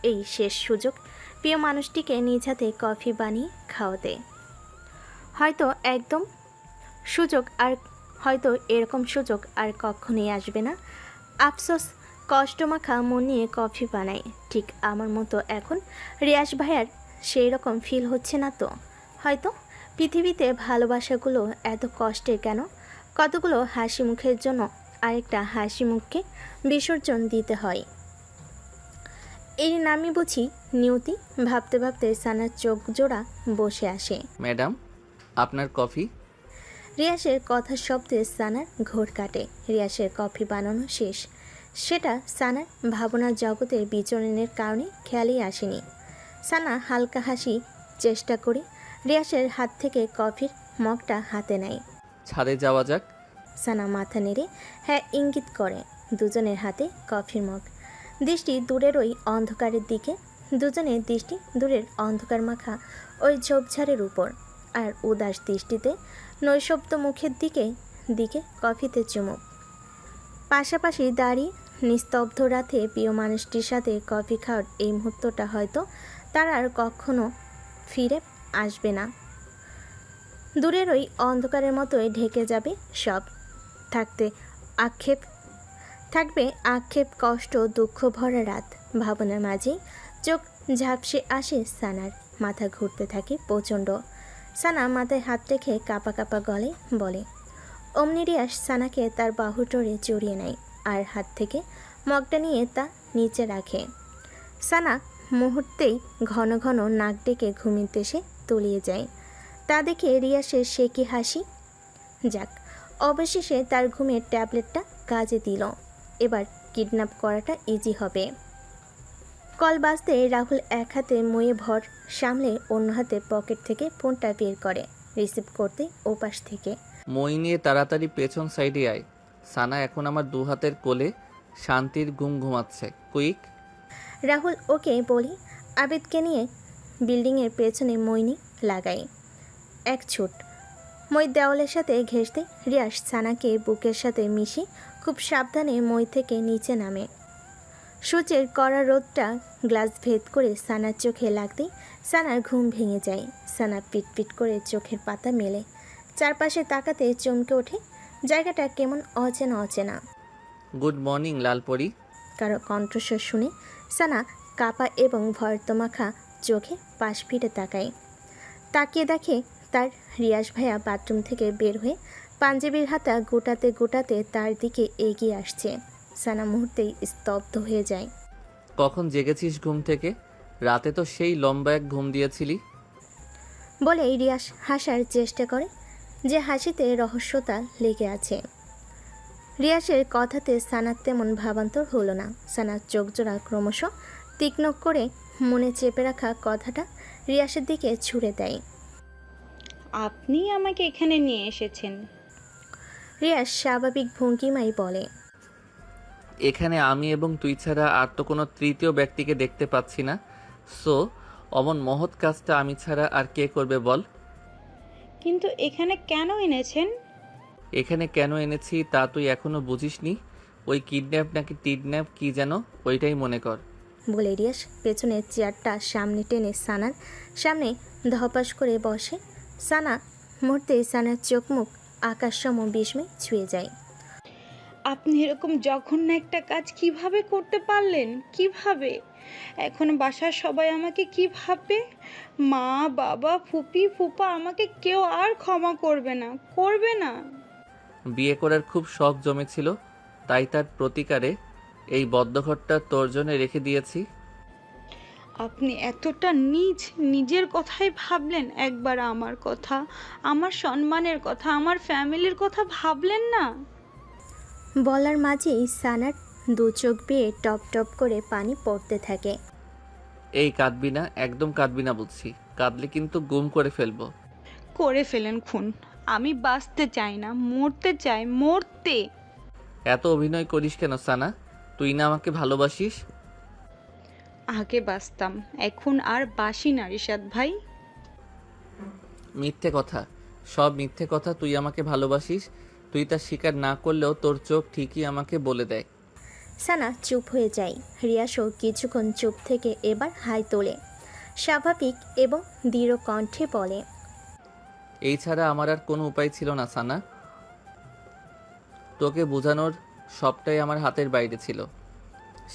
এই শেষ সুযোগ প্রিয় মানুষটিকে নিজ হাতে কফি বানিয়ে খাওয়াতে। হয়তো এরকম সুযোগ আর কখনোই আসবে না। আফসোস, কষ্টমাখা মন নিয়ে কফি বানাই ঠিক আমার মতো এখন রিয়াজ ভাইয়ার সেই রকম ফিল হচ্ছে না তো। হয়তো পৃথিবীতে ভালোবাসাগুলো এত কষ্টে কেন? কতগুলো হাসি মুখের জন্য আরেকটা হাসি মুখকে বিসর্জন দিতে হয়। এই নামই বুঝি নিয়তি। ভাবতে ভাবতে সানার চোখ জোড়া বসে আসে। ম্যাডাম, আপনার কফি। রিয়াসের কথার শব্দে সানার ঘোর কাটে। রিয়াসের কফি বানানো শেষ, সেটা সানার ভাবনার জগতের বিচরণের কারণে খেয়ালই আসেনি। সানা হালকা হাসি চেষ্টা করে রিয়াসের হাত থেকে কফির মগটা হাতে নেয়। ছাদে যাওয়া যাক। সানা মাথা নেড়ে হ্যাঁ ইঙ্গিত করে। দুজনের হাতে কফির মগ, দৃষ্টি দূরের ওই অন্ধকারের দিকে। দুজনের দৃষ্টি দূরের অন্ধকার মাখা ওই ঝোপঝাড়ের উপর, আর উদাস দৃষ্টিতে নৈশব্দ মুখের দিকে কফিতে চুমুক। পাশাপাশি দাঁড়িয়ে নিস্তব্ধ রাতে প্রিয় মানুষটির সাথে কফি খাওয়ার এই মুহূর্তটা হয়তো তার আর কখনো ফিরে আসবে না। দূরের ওই অন্ধকারের মতোই ঢেকে যাবে সব। থাকবে আক্ষেপ, কষ্ট, দুঃখ ভরা রাত। ভাবনার মাঝে চোখ ঝাপসে আসে সানার, মাথা ঘুরতে থাকে প্রচণ্ড। সানা মাথায় হাত রেখে কাঁপা কাঁপা গলে বলে। অমনি রিয়াস সানাকে তার বাহুটোরে জড়িয়ে নেয় আর হাত থেকে মগটা নিয়ে তা নিচে রাখে। সানা মুহূর্তেই ঘন ঘন নাক ডেকে ঘুমের দেশে তলিয়ে যায়। তা দেখে রিয়াসের সে কি হাসি। যাক, অবশেষে তার ঘুমের ট্যাবলেটটা কাজে দিল। এবার কিডন্যাপ করাটা ইজি হবে। কল বাজতে রাহুল এক হাতে মুয়ে ভর সামলে অন্য হাতে পকেট থেকে ফোনটা বের করে রিসিভ করতে ওপাশ থেকে। মই নিয়ে তাড়াতাড়ি পেছন সাইডে আয়। সানা এখন আমার দু হাতের কোলে শান্তির ঘুম ঘুমাচ্ছে, কুইক। রাহুল ওকে বলি আবিদকে নিয়ে বিল্ডিংয়ের পেছনে মইনি লাগাই। এক ছুট মই দেওয়ালের সাথে ঘেঁষতে রিয়াস সানাকে বুকের সাথে মিশে খুব সাবধানে মই থেকে নিচে নামে। সূর্যের কড়া রোদটা গ্লাস ভেদ করে সানার চোখে লাগতেই সানার ঘুম ভেঙে যায়। সানা পিটপিট করে চোখের পাতা মেলে চারপাশে তাকাতে চমকে ওঠে। জায়গাটা কেমন অচেনা অচেনা। Good morning Lalpari. কারো কণ্ঠস্বর শুনে সানা কাপা এবং ভয়তমাখা চোখে পাশ ফিরে তাকায়। তাকিয়ে দেখে তার রিয়াস ভাইয়া বাথরুম থেকে বের হয়ে পাঞ্জাবির হাতা গোটাতে গোটাতে তার দিকে এগিয়ে আসছে। সানা মুহূর্তেই স্তব্ধ হয়ে যায়। কখন জেগেছিস ঘুম থেকে? রাতে তো সেই লম্বা এক ঘুম দিয়েছিলি। বলে রিয়াস হাসার চেষ্টা করে, যে হাসিতে রহস্যতা লেগে আছে। রিয়াসের কথাতে সানার তেমন ভাবান্তর হলো না। সানার চোখ জোড়া ক্রমশ তীক্ষ্ণ করে মনে চেপে রাখা কথাটা রিয়াসের দিকে ছুড়ে দেয়। আপনি আমাকে এখানে নিয়ে এসেছেন। রিয়াস স্বাভাবিক ভঙ্গিমাই বলে। এখানে আমি এবং তুই ছাড়া আর তো কোনো তৃতীয় ব্যক্তিকে দেখতে পাচ্ছি না। সো অমন মহৎ কাজটা আমি ছাড়া আর কে করবে বল? কিন্তু এখানে কেন এনেছেন? এখানে কেন এনেছি তা তুই এখনো বুঝিসনি? ওই কিডন্যাপ নাকি টিডন্যাপ কি যেন, ওইটাই মনে কর। বলে রিয়াস পেছনের চেয়ারটা সামনে টেনে সানার সামনে ধপাস করে বসে। সানা মুহূর্তে সানার চোখ মুখ আকাশসম বিস্ময় ছুঁয়ে যায়। আপনি এরকম জঘন্য একটা কাজ কিভাবে করতে পারলেন? কিভাবে? এখন বাসার সবাই আমাকে কি ভাববে? মা, বাবা, ফুপি, ফুপা আমাকে কেউ আর ক্ষমা করবে না, করবে না। বিয়ে করার খুব শখ জমেছিল, তাই তার প্রতিকারে এই বদ্ধঘরটা তোর জন্য রেখে দিয়েছি। আপনি এতটা নিজের কথাই ভাবলেন? একবার আমার কথা, আমার সম্মানের কথা, আমার ফ্যামিলির কথা ভাবলেন না? বলার মাঝেই সানার দু চোখ বেয়ে টপ টপ করে পানি পড়তে থাকে। এই কাঁদবি না, একদম কাঁদবি না বলছি। কাঁদলে কিন্তু গুম করে ফেলবো। করে ফেলেন খুন। আমি বাঁচতে চাই না, মরতে চাই, মরতে। এত অভিনয় করিস কেন সানা? তুই না আমাকে ভালোবাসিস? আগে বাঁচতাম, এখন আর বাসি না রিশাদ ভাই। মিথ্যে কথা, সব মিথ্যে কথা। তুই আমাকে ভালোবাসিস, তুই তা স্বীকার না করলেও তোর চোখ ঠিকই আমাকে বলে দেয়। সানা চুপ হয়ে যায়। রিয়াসও কিছুক্ষণ চুপ থেকে এবার হাই তোলে, স্বাভাবিক এবং দৃঢ় কণ্ঠে বলে। এই ছাড়া আমার আর কোনো উপায় ছিল না সানা। তোকে বোঝানোর সবটাই আমার হাতের বাইরে ছিল।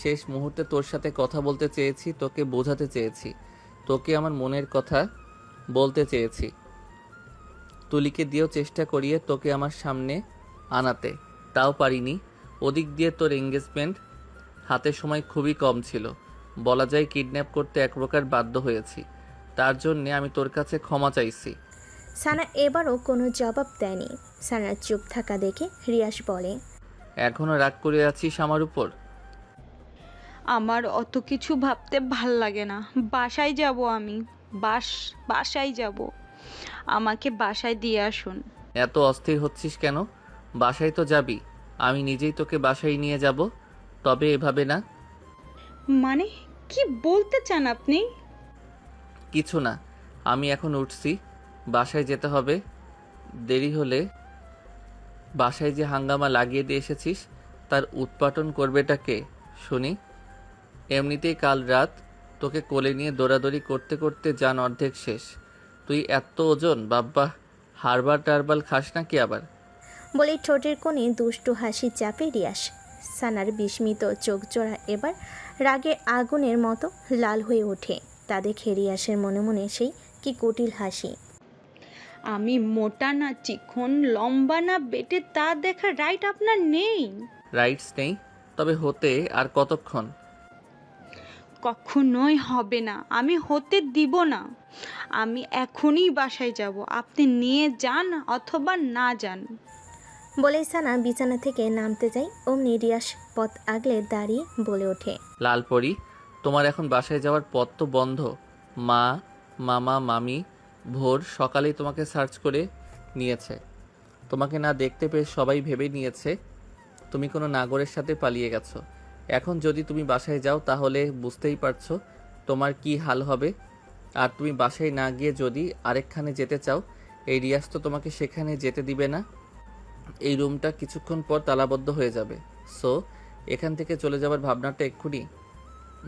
শেষ মুহূর্তে তোর সাথে কথা বলতে চেয়েছি, তোকে বোঝাতে চেয়েছি, তোকে আমার মনের কথা বলতে চেয়েছি। তুলিকে দিয়েও চেষ্টা করিয়ে তোকে আমার সামনে আনাতে, তাও পারিনি। ওদিক দিয়ে তোর এঙ্গেজমেন্ট, হাতে সময় খুবই কম ছিল। বলা যায় কিডন্যাপ করতে এক প্রকার বাধ্য হয়েছি। তার জন্যে আমি তোর কাছে ক্ষমা চাইছি। সানা এবারও কোনো জবাব দেয়নি। সানার চুপ থাকা দেখে রিয়াস বলে, এখনও রাগ করে আছিস আমার উপর? আমার অত কিছু ভাবতে ভাল লাগে না। বাসায় যাব আমি, বাসায় যাব। আমাকে বাসায় দিয়ে আসুন। এত অস্থির হচ্ছিস কেন? বাসায় তো যাবি, আমি নিজেই তোকে বাসায় নিয়ে যাব। তবে এভাবে না। মানে কি বলতে চান আপনি? কিছু না, আমি এখন উঠছি, বাসায় যেতে হবে। দেরি হলে বাসায় যে হাঙ্গামা লাগিয়ে দিয়ে এসেছিস তার উৎপাটন করবেটা কে শুনি? এমনিতেই কাল রাত তোকে কোলে নিয়ে দৌড়াদৌড়ি করতে করতে যান অর্ধেক শেষ। তুই এত ওজন, বাব্বা, হারবার টারবাল খাস নাকি আবার? বলে ঠোঁটের কোণে দুষ্টু হাসি চাপে রিয়াস। সানার বিস্মিত চোখ জোড়া এবার রাগে আগুনের মতো লাল হয়ে ওঠে। তা দেখে রিয়াসের মনে মনে সেই কি কুটিল হাসি। আমি মোটা না চিকন, লম্বা না বেটে তা দেখার রাইট আপনার নেই। রাইটস নেই? তবে হতে আর কতক্ষণ? কখনোই হবে না, আমি হতে দিব না। আমি এখনই বাসায় যাব, আপনি নিয়ে যান অথবা না যান। বলেই সানা বিছানা থেকে নামতে যায়, অমনি রিয়াস পথ আগলে দাঁড়িয়ে বলে ওঠে, লালপরি, তোমার এখন বাসায় যাওয়ার পথ তো বন্ধ। মা, মামা, মামি ভোর সকালেই তোমাকে সার্চ করে নিয়েছে। তোমাকে না দেখতে পেয়ে সবাই ভেবে নিয়েছে তুমি কোনো নাগরের সাথে পালিয়ে গেছো। এখন যদি তুমি বাসায় যাও তাহলে বুঝতেই পারছো তোমার কি হাল হবে। আর তুমি বাসায় না গিয়ে যদি আরেকখানে যেতে চাও, এই রিয়াজ তো তোমাকে সেখানে যেতে দিবে না। এই রুমটা কিছুক্ষণ পর তালাবদ্ধ হয়ে যাবে। সো এখান থেকে চলে যাবার ভাবনাটা এক্ষুনি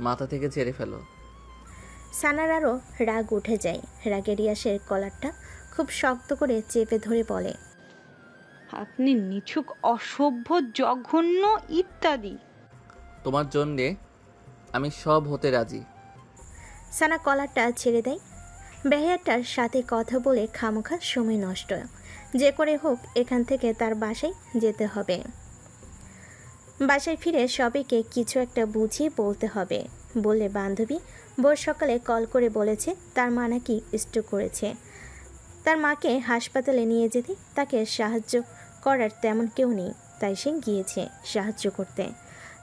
মাথা থেকে ঝেড়ে ফেলো। সানার আরও রাগ উঠে যায়। রাগে রিয়াসের কলারটা খুব শক্ত করে চেপে ধরে বলে, আপনি নিছক, অসভ্য, জঘন্য ইত্যাদি। তোমার জন্যে আমি সব হতে রাজি। সানা কলারটা ছেড়ে দেয়। বেহায়াটার সাথে কথা বলে খামোখা সময় নষ্ট, যে করে হোক এখান থেকে তার বাসায় যেতে হবে। বাসায় ফিরে সবাইকে কিছু একটা বুঝিয়ে বলতে হবে। বলে বান্ধবী ভোর সকালে কল করে বলেছে তার মা নাকি স্ট্রোক করেছে। তার মাকে হাসপাতালে নিয়ে যেতে তাকে সাহায্য করার তেমন কেউ নেই, তাই সে গিয়েছে সাহায্য করতে।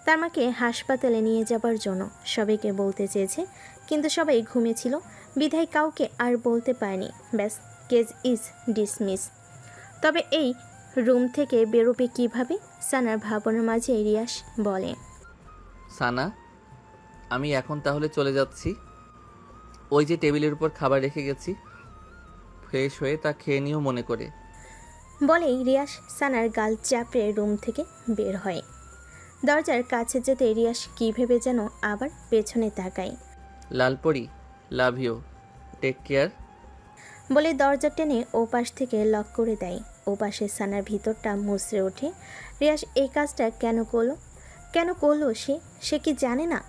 তার মাকে হাসপাতালে নিয়ে যাবার জন্য সবাইকে বলতে চেয়েছে, কিন্তু সবাই ঘুমিয়েছিল বিধায় কাউকে আর বলতে পারেনি। ব্যাস, কেস ইজ ডিসমিস। তবে এই রুম থেকে বেরোবে কীভাবে? সানার ভাবনার মাঝে রিয়াস বলে, সানা, আমি এখন তাহলে চলে যাচ্ছি। ওই যে টেবিলের উপর খাবার রেখে গেছি, ফ্রেশ হয়ে তা খেয়ে নিও মনে করে। বলেই রিয়াস সানার গাল চাপড়ে রুম থেকে বের হয়। দরজার কাছে যেতে রিয়াস কী ভেবে যেন আবার পেছনে তাকায়। লালপরি, লাভ ইউ, টেক কেয়ার। বলে দরজা টেনে ওপাশ থেকে লক করে দেয়। ওপাশে সানার ভিতরটা মুচড়ে ওঠে। রিয়াস এই কাজটা কেন করলো সে কি জানে না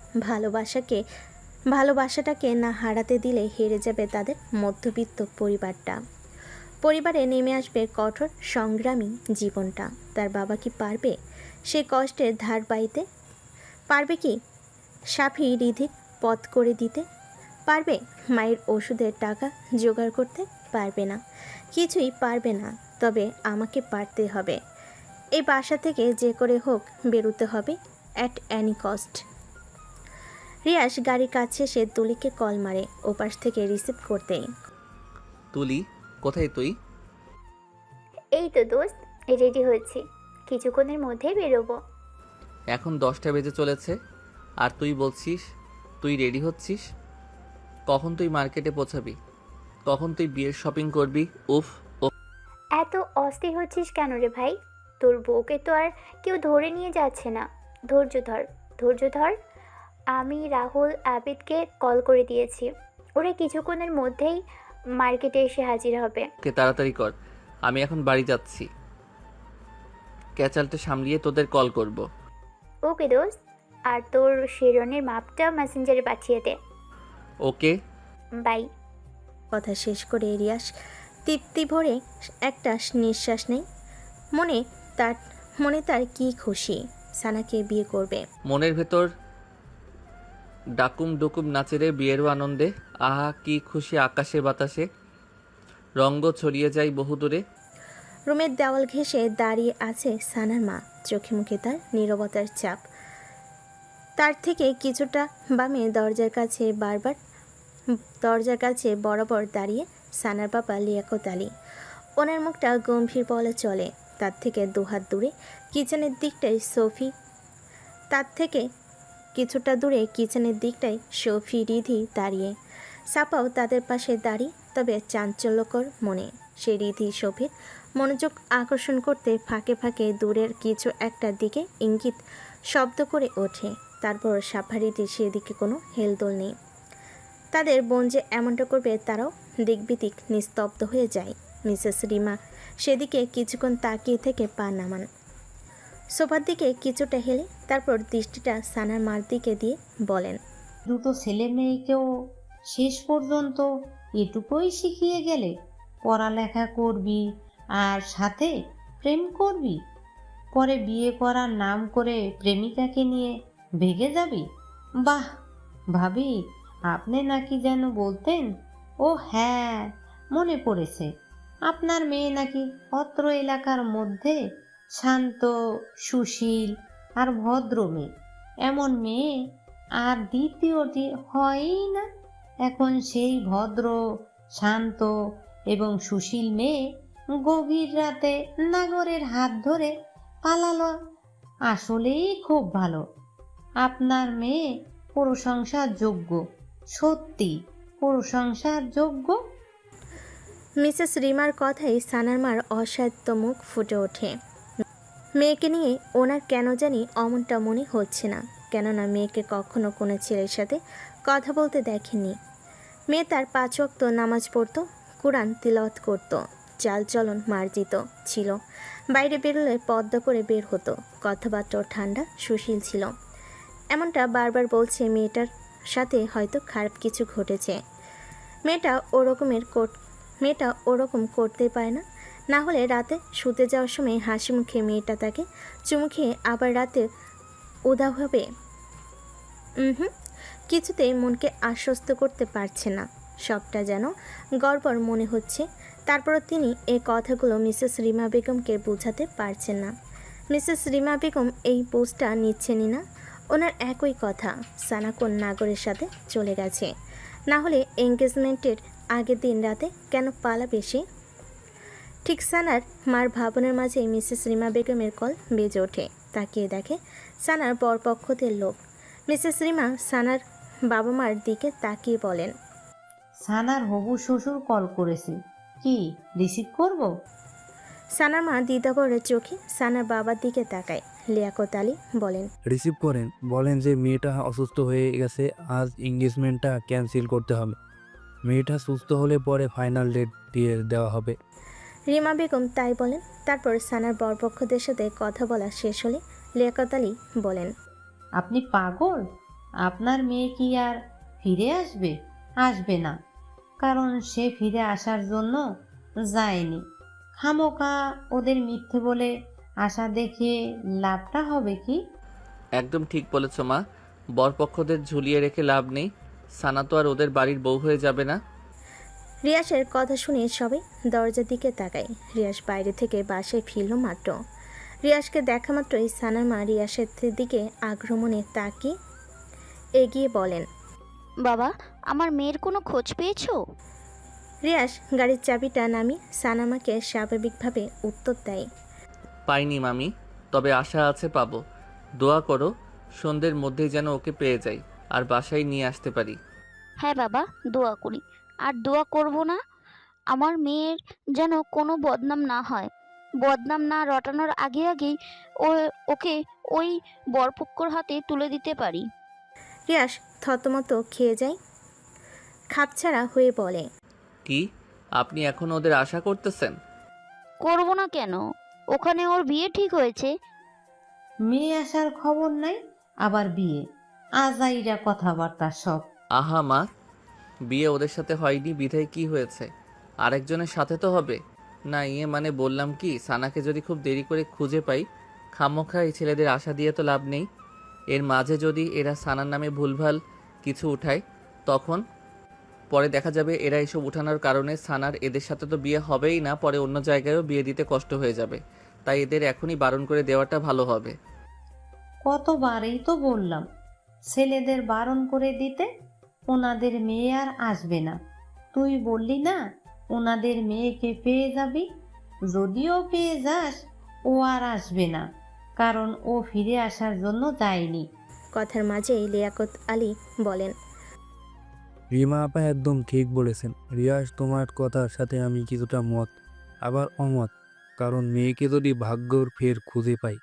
ভালোবাসাটাকে না হারাতে দিলে হেরে যাবে তাদের মধ্যবিত্ত পরিবারে নেমে আসবে কঠোর সংগ্রামী জীবনটা। তার বাবা কি পারবে সে কষ্টের ধার বাইতে? পারবে কি সাফি রিধির পথ করে দিতে? পারবে মায়ের ওষুধের টাকা জোগাড় করতে? পারবে না, কিছুই পারবে না। তবে আমাকে পারতে হবে। এই বাসা থেকে যে করে হোক বেরোতে হবে, অ্যাট অ্যানি কস্ট। রিয়াস গাড়ির কাছে সে তুলিকে কল মারে, ওপাশ থেকে রিসিভ করতেই। তুলি, কোথায় তুই? এই তো দোস্ত, রেডি হয়েছি, কিছুক্ষণের মধ্যেই বেরোবো। এখন 10টা বেজে চলেছে আর তুই বলছিস তুই রেডি হচ্ছিস? কখন তুই মার্কেটে পৌঁছাবি? কখন তুই বিয়ের শপিং করবি? উফ। এত অস্থির হচ্ছিস কেন রে ভাই? তোর বউকে তো আর কেউ ধরে নিয়ে যাচ্ছে না। ধৈর্য ধর। আমি রাহুল আবিদকে কল করে দিয়েছি, ওরা কিছুক্ষণের মধ্যেই মার্কেটে এসে হাজির হবে। ওকে, তাড়াতাড়ি কর, আমি এখন বাড়ি যাচ্ছি। ক্যাচালটা সামলিয়ে তোদের কল করব। ওকে দোস্ত, আর তোর শেরনের মাপটা মেসেঞ্জারে পাঠিয়ে দে। ওকে। বাই। কথা শেষ করে রিয়াস তৃপ্তি ভরে একটা নিঃশ্বাস নেই। মনে তার কি খুশি, সানাকে বিয়ে করবে। মনের ভেতর ডাকুম ডুকুম নাচেরে বিয়েরও আনন্দে। আহা কি খুশি, আকাশে বাতাসে রঙ্গ ছড়িয়ে যায় বহুদূরে। রুমের দেওয়াল ঘেঁষে দাঁড়িয়ে আছে সানার মা, চোখে মুখে তার নীরবতার চাপ। তার থেকে কিছুটা বামে দরজার কাছে বরাবর দাঁড়িয়ে সানার বাবা লিয়াকত আলী। ওনার মুখটা গম্ভীর বলে চলে। তার থেকে দুহাত দূরে কিচেনের দিকটায় সোফি রিধি দাঁড়িয়ে। সাপাও তাদের পাশে দাঁড়িয়ে, তবে চাঞ্চল্যকর মনে। সে রিধি সোফির মনোযোগ আকর্ষণ করতে ফাঁকে ফাঁকে দূরের কিছু একটার দিকে ইঙ্গিত শব্দ করে ওঠে। তারপর সাফা রিধির সেদিকে কোনো হেলদোল নেই। তাদের বোন যে এমনটা করবে তারাও দিকবিদিক নিস্তব্ধ হয়ে যায়। মিসেস রিমা সেদিকে কিছুক্ষণ তাকিয়ে থেকে পা নামান, সোফার দিকে কিছুটা হেলে তারপর দৃষ্টিটা সানার মার দিকে দিয়ে বলেন, দুটো ছেলে মেয়েকেও শেষ পর্যন্ত এটুকুই শিখিয়ে গেলে? পড়ালেখা করবি আর সাথে প্রেম করবি, পরে বিয়ে করার নাম করে প্রেমিকাকে নিয়ে ভেগে যাবি? বাহ ভাবি, আপনি নাকি যেন বলতেন, ও হ্যাঁ মনে পড়েছে, আপনার মেয়ে নাকি অত্র এলাকার মধ্যে শান্ত, সুশীল আর ভদ্র মেয়ে। এমন মেয়ে আর দ্বিতীয়টি হয়ই না। এখন সেই ভদ্র, শান্ত এবং সুশীল মেয়ে গভীর রাতে নাগরের হাত ধরে পালালো। আসলেই খুব ভালো। আপনার মেয়ে প্রশংসার যোগ্য, সত্যি প্রশংসার যোগ্য। মিসেস রিমার কথাই সানার মার অসাধ্য মুখ ফুটে ওঠে। মেয়েকে নিয়ে ওনার কেন জানি অমনটা মনে হচ্ছে না, কেননা মেয়েকে কখনো কোনো ছেলের সাথে কথা বলতে দেখেননি। মেয়ে তার 5 ওয়াক্ত নামাজ পড়তো, কোরআন তিলাওয়াত করতো, চালচলন মার্জিত ছিল, বাইরে বেরোলে পর্দা করে বের হতো, কথাবার্তাও ঠান্ডা সুশীল ছিল। এমনটা বারবার বলছে মেয়েটার সাথে হয়তো খারাপ কিছু ঘটেছে। মেয়েটা ওরকম করতে পারে না। না হলে রাতে শুতে যাওয়ার সময় হাসি মুখে মেয়েটা তাকে চুমু খেয়ে আবার রাতে উধাও হবে। কিছুতেই মনকে আশ্বস্ত করতে পারছে না, সবটা যেন গড়বড় মনে হচ্ছে। তারপর তিনি এই কথাগুলো মিসেস রিমা বেগমকে বোঝাতে পারছেন না। মিসেস রিমা বেগম এই পোস্টটা নিচ্ছেনই না। ওনার একই কথা, সানা কোন নাগরের সাথে চলে গেছে, না হলে এঙ্গেজমেন্টের আগের দিন রাতে কেন পালাবে সে? ঠিক সানার মার ভাবনার মাঝে মিসেস রিমা বেগমের কল বেজে ওঠে। তাকিয়ে দেখে সানার বরপক্ষদের লোক। মিসেস রিমা সানার বাবা মার দিকে তাকিয়ে বলেন, সানার হবু শ্বশুর কল করেছে, কি রিসিভ করব? সানার মা দ্বিধাভরে চোখে সানার বাবার দিকে তাকায়। লিয়াকত আলী বলেন, রিসিভ করেন, বলেন যে মেয়েটা অসুস্থ হয়ে গেছে, আজ এঙ্গেজমেন্টটা ক্যান্সেল করতে হবে। মেয়েটা সুস্থ হলে পরে ফাইনাল ডেট দিয়ে দেওয়া হবে। রিমা বেগম তাই বলেন। তারপর সানার বরপক্ষদের সাথে কথা বলা শেষ হলে লিয়াকত আলী বলেন, আপনি পাগল? আপনার মেয়ে কি আর ফিরে আসবে? আসবে না, কারণ সে ফিরে আসার জন্য যায়নি। খামোকা ওদের মিথ্যে বলে আশা দেখে লাভটা হবে কি? একদম ঠিক বলেছ মা, বরপক্ষদের ঝুলিয়ে রেখে লাভ নেই। সানা তো আর ওদের বাড়ির বউ হয়ে যাবে না। রিয়াসের কথা শুনে সবাই দরজার দিকে তাকায়। রিয়াস বাইরে থেকে বাসায় ফিরল মাত্র। রিয়াসকে দেখা মাত্রই সানার মা রিয়াসের দিকে আগ্রমণে তাকিয়ে এগিয়ে বলেন, বাবা, আমার মেয়ের কোনো খোঁজ পেয়েছো? রিয়াস গাড়ির চাবিটা নামিয়ে সানামাকে স্বাভাবিকভাবে উত্তর দেয়, পাইনি মামি, তবে আশা আছে পাবো। দোয়া করো সন্ধ্যের মধ্যেই যেন ওকে পেয়ে যাই আর বাসায় নিয়ে আসতে পারি। হ্যাঁ বাবা, দোয়া করি। আর দোয়া করব না আমার মেয়ের যেন কোনো বদনাম না হয়। বদনাম না রটানোর আগে আগেই ওকে ওই বরপক্ষর হাতে তুলে দিতে পারি। রিয়াস থতমত খেয়ে যায়, খাপছাড়া হয়ে বলে, কি আপনি এখন ওদের আশা করতেছেন? করব না কেন? ওখানে ওর বিয়ে ঠিক হয়েছে। মেয়ে আসার খবর নাই, আবার বিয়ে? আজাইরা কথাবার্তা সব। আহা মা, বিয়ে ওদের সাথে হয়নি বিধায় কি হয়েছে? আরেকজনের সাথে তো হবে না। মানে বললাম কি, সানাকে যদি খুব দেরি করে খুঁজে পাই, খামোখা এই ছেলেদের আশা দিয়ে তো লাভ নেই। এর মাঝে যদি এরা সানার নামে ভুলভাল কিছু উঠায়, তখন পরে দেখা যাবে এরা এসব উঠানোর কারণে সানার এদের সাথে তো বিয়ে হবেই না, পরে অন্য জায়গায়ও বিয়ে দিতে কষ্ট হয়ে যাবে। তাই এদের এখনই বারণ করে দেওয়াটা ভালো হবে। কতবারই তো বললাম ছেলেদের বারণ করে দিতে, ওনাদের মেয়ে আর আসবে না। তুই বললি না ওনাদের মেয়েকে পেয়ে যাবি? যদিও পেয়ে যাস, ও আর আসবে না, কারণ ও ফিরে আসার জন্য যায়নি। কথার মাঝেই লিয়াকত আলী বলেন, রিমা আপা একদম ঠিক বলেছেন। রিয়াজ, তোমার কথার সাথে আমি কিছুটা মত আবার অমত। কারণ মেয়েকে যদি ভাগ্যর ফের খুঁজে পাই,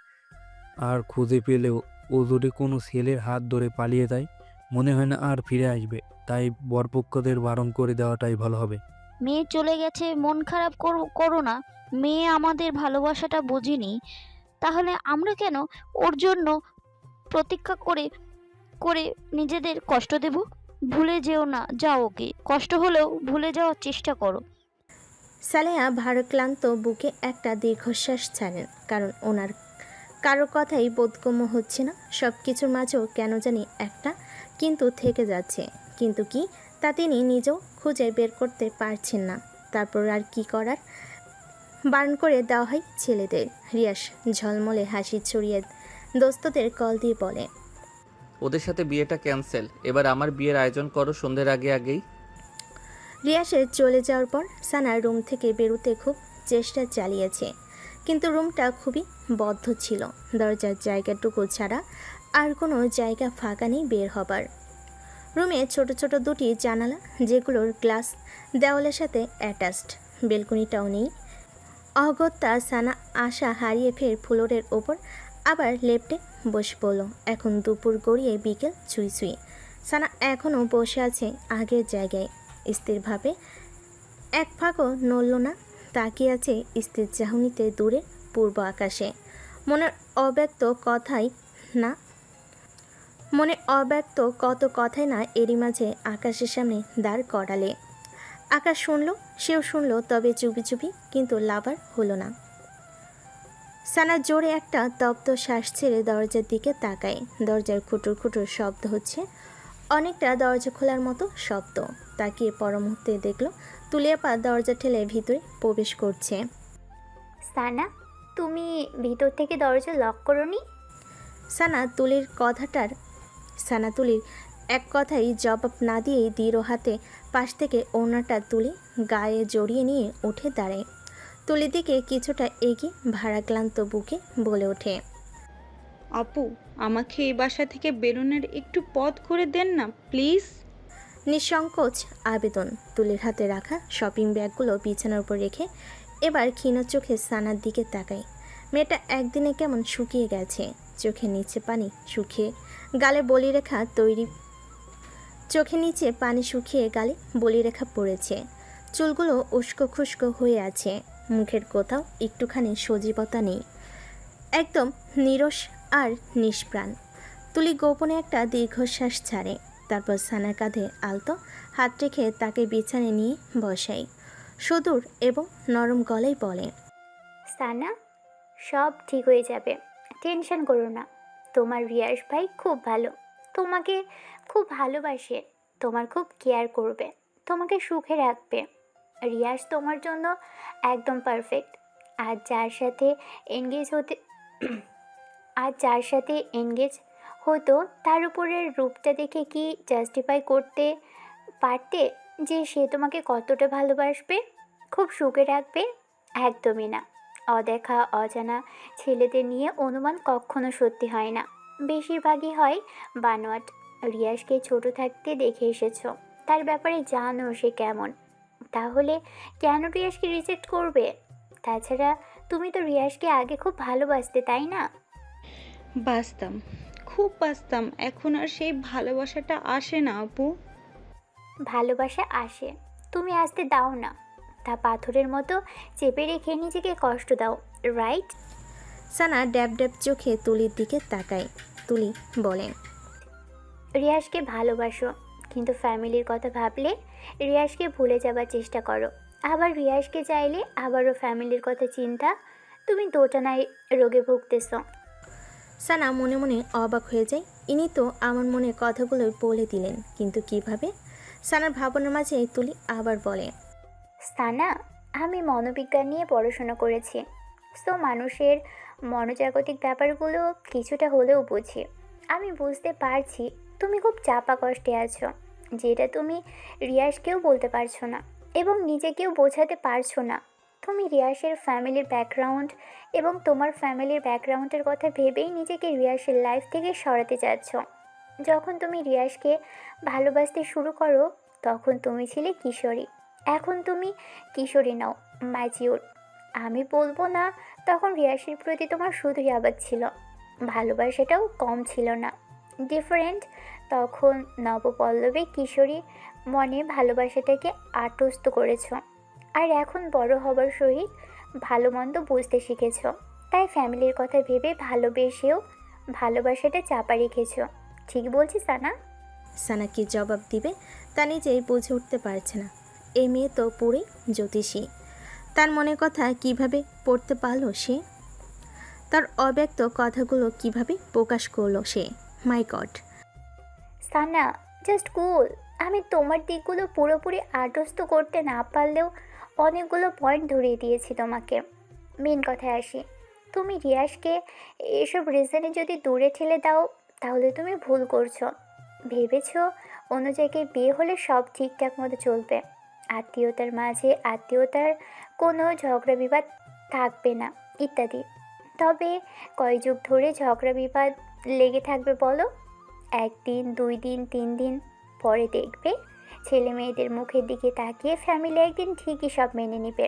আর খুঁজে পেলেও ও যদি কোনো ছেলের হাত ধরে পালিয়ে যায়, মনে হয় না আর ফিরে আসবে। তাই বরপক্ষদের বারণ করে দেওয়াটাই ভালো হবে। মেয়ে চলে গেছে, মন খারাপ করো না। মেয়ে আমাদের ভালোবাসাটা বোঝেনি, তাহলে আমরা কেন ওর জন্য প্রতীক্ষা করে করে নিজেদের কষ্ট দেব? ভুলে যেও না, যাও ওকে। কষ্ট হলেও ভুলে যাওয়ার চেষ্টা করো। সালেহা ভারক্লান্ত বুকে একটা দীর্ঘশ্বাস ছাড়েন, কারণ ওনার কারো কথাই বোধগম্য হচ্ছে না। সব কিছুর মাঝেও কেন জানি একটা কিন্তু থেকে যাচ্ছে। কিন্তু কি, তা তিনি নিজেও খুঁজে বের করতে পারছেন না। তারপর আর কি করার, বারণ করে দেওয়া হয় ছেলেদের। রিয়াস ঝলমলে হাসি ছড়িয়ে দোস্তদের কল দিয়ে বলে, ওদের সাথে বিয়েটা ক্যান্সেল, এবার আমার বিয়ের আয়োজন করো সন্ধ্যের আগেই। রিয়াসের চলে যাওয়ার পর সানা রুম থেকে বেরোতে খুব চেষ্টা চালিয়েছে, কিন্তু রুমটা খুবই বদ্ধ ছিল। দরজার জায়গাটুকু ছাড়া আর কোনো জায়গা ফাঁকা নেই বের হবার। রুমে ছোট ছোট দুটি জানালা, যেগুলোর গ্লাস দেওয়ালের সাথে অ্যাটাচড। বেলকনিটাও নেই। অগত্যা সানা আশা হারিয়ে ফের ফ্লোরের ওপর আবার লেপ্টে বসে পড়ল। এখন দুপুর গড়িয়ে বিকেল ছুঁই ছুঁই। সানা এখনও বসে আছে আগের জায়গায়, স্থিরভাবে। এক ফাঁকও নড়ল না, তাকিয়ে আছে স্থির চাহনিতে দূরে পূর্ব আকাশে। মনের অব্যক্ত কত কথাই না এরই মাঝে আকাশের সামনে দাঁড় করালে। আকাশ শুনল, সেও শুনল, তবে চুপি চুপি, কিন্তু লাভার হলো না। সানা জোরে একটা তপ্ত শ্বাস ছেড়ে দরজার দিকে তাকায়। দরজার খুটুর খুটুর শব্দ হচ্ছে, অনেকটা দরজা খোলার মতো শব্দ। তাকিয়ে পর মুহূর্তে দেখল তুলিয়াপা দরজা ঠেলে ভিতরে প্রবেশ করছে। সানা, তুমি ভিতর থেকে দরজা লক করোনি? সানা তুলির এক কথাই জবাব না দিয়েই দৃঢ় হাতে পাশ থেকে ওড়নাটা তুলে গায়ে জড়িয়ে নিয়ে উঠে দাঁড়ায়। তুলির দিকে কিছুটা এগিয়ে ভারাক্লান্ত বুকে বলে ওঠে, আপু, আমাকে এই বাসা থেকে বেরোনোর একটু পথ করে দেন না প্লিজ। নিঃসংকোচ আবেদন। তুলির হাতে রাখা শপিং ব্যাগগুলো বিছানার উপর রেখে এবার ক্ষীণ চোখে সানার দিকে তাকায়। মেয়েটা একদিনে কেমন শুকিয়ে গেছে, চোখের নিচে পানি শুকিয়ে গালে বলিরেখা পড়েছে। চুলগুলো উস্কো খুস্কো হয়ে আছে, মুখের কোথাও একটুখানি সজীবতা নেই, একদম নিরস আর নিষ্প্রাণ। তুলি গোপনে একটা দীর্ঘশ্বাস ছাড়ে, তারপর সানার কাঁধে আলতো হাত রেখে তাকে বিছানায় নিয়ে বসায়। সুদূর এবং নরম গলায় বলে, সানা, সব ঠিক হয়ে যাবে, টেনশন করো না। তোমার রিয়াস ভাই খুব ভালো, তোমাকে খুব ভালোবাসে, তোমার খুব কেয়ার করবে, তোমাকে সুখে রাখবে। রিয়াস তোমার জন্য একদম পারফেক্ট। আর যার সাথে এনগেজ হতো তার উপরের রূপটা দেখে কি জাস্টিফাই করতে পারতে যে সে তোমাকে কতটা ভালোবাসবে, খুব সুখে রাখবে? একদমই না। অদেখা অজানা ছেলেদের নিয়ে অনুমান কখনো সত্যি হয় না, বেশিরভাগই হয় বানোয়াট। রিয়াসকে ছোট থাকতে দেখে এসেছো, তার ব্যাপারে জানো সে কেমন, তাহলে কেন রিয়াসকে রিজেক্ট করবে? তাছাড়া তুমি তো রিয়াসকে আগে খুব ভালোবাসতে, তাই না? বাঁচতাম, খুব বাঁচতাম, এখন আর সেই ভালোবাসাটা আসে না আপু। ভালোবাসা আসে, তুমি আসতে দাও না, তা পাথরের মতো চেপে রেখে নিজেকে কষ্ট দাও, রাইট? সানা ড্যাব ড্যাব চোখে তুলির দিকে তাকায়। তুলি বলে, রিয়াসকে ভালোবাসো, কিন্তু ফ্যামিলির কথা ভাবলে রিয়াসকে ভুলে যাবার চেষ্টা করো। আবার রিয়াসকে চাইলে আবারও ফ্যামিলির কথা চিন্তা, তুমি দোটানায় রোগে ভুগতেছ। সানা মনে মনে অবাক হয়ে যায়, ইনি তো আমার মনে কথাগুলো বলে দিলেন, কিন্তু কিভাবে? সানার ভাবনার মাঝে তুলি আবার বলে, সানা, আমি মনোবিজ্ঞান নিয়ে পড়াশোনা করেছি, সো মানুষের মনোজাগতিক ব্যাপারগুলো কিছুটা হলেও বুঝি। আমি বুঝতে পারছি তুমি খুব চাপা কষ্টে আছো, যেটা তুমি রিয়াসকেও বলতে পারছো না এবং নিজেকেও বোঝাতে পারছো না। তুমি রিয়াসের ফ্যামিলির ব্যাকগ্রাউন্ড এবং তোমার ফ্যামিলির ব্যাকগ্রাউন্ডের কথা ভেবেই নিজেকে রিয়াসের লাইফ থেকে সরাতে চাচ্ছ। যখন তুমি রিয়াসকে ভালোবাসতে শুরু করো তখন তুমি ছিলে কিশোরী, এখন তুমি কিশোরী নাও, ম্যাচিওর। আমি বলবো না তখন রিয়াসের প্রতি তোমার শুধুই আবাদ ছিল, ভালোবাসাটাও কম ছিল না, ডিফারেন্ট। তখন নবপল্লবে কিশোরী মনে ভালোবাসাটাকে আটস্থ করেছ, আর এখন বড় হবার সহিত ভালো মন্দ বুঝতে শিখেছ, তাই ফ্যামিলির কথা ভেবে ভালোবেসেও ভালোবাসাটা চাপা রেখেছ। ঠিক বলছি সানা? সানা কি জবাব দিবে তা নিজেই বুঝে উঠতে পারছে না। এই মেয়ে তো পুরোই জ্যোতিষী। তার মনের কথা কিভাবে পড়তে পারলো সে? তার অব্যক্ত কথাগুলো কিভাবে প্রকাশ করলো সে? মাই গড। সানা, জাস্ট কুল। আমি তোমার দিকগুলো পুরোপুরি আত্মস্থ করতে না পারলেও অনেকগুলো পয়েন্ট ধরিয়ে দিয়েছি তোমাকে। মেন কথায় আসি, তুমি রিয়াজকে এসব রিজনে যদি দূরে ঠেলে দাও তাহলে তুমি ভুল করছো। ভেবেছো অন্য জায়গায় বিয়ে হলে সব ঠিকঠাক মতো চলবে, আত্মীয়তার মাঝে আত্মীয়তার কোনো ঝগড়া বিবাদ থাকবে না ইত্যাদি। তবে কয় যুগ ধরে ঝগড়া বিবাদ লেগে থাকবে বলো? 1 দিন, 2 দিন, 3 দিন পরে দেখবে ছেলে মেয়েদের মুখের দিকে তাকিয়ে ফ্যামিলি একদিন ঠিকই সব মেনে নেবে।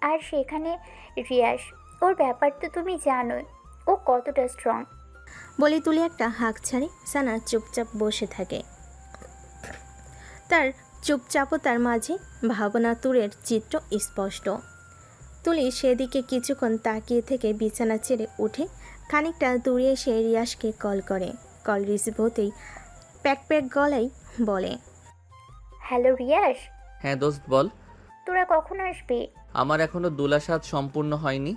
আর সেখানে রিয়াজ, ওর ব্যাপার তো তুমি জানোই, ও কতটা স্ট্রং। বলে তুলি একটা হাঁক ছাড়ে। সানা চুপচাপ বসে থাকে। তার চুপচাপতার মাঝে ভাবনাতুরের চিত্র স্পষ্ট। তুলি সেদিকে কিছুক্ষণ তাকিয়ে থেকে বিছানা ছেড়ে উঠে খানিকটা দূরে এসে রিয়াজকে কল করে। কল রিসিভ হতেই প্যাক প্যাক গলায় বলে, হ্যালো রিয়াজ, হ্যাঁ দোস্ত বল। তোরা কখন আসবি? আমার এখনো দুলা সাজ সম্পূর্ণ হয়নি।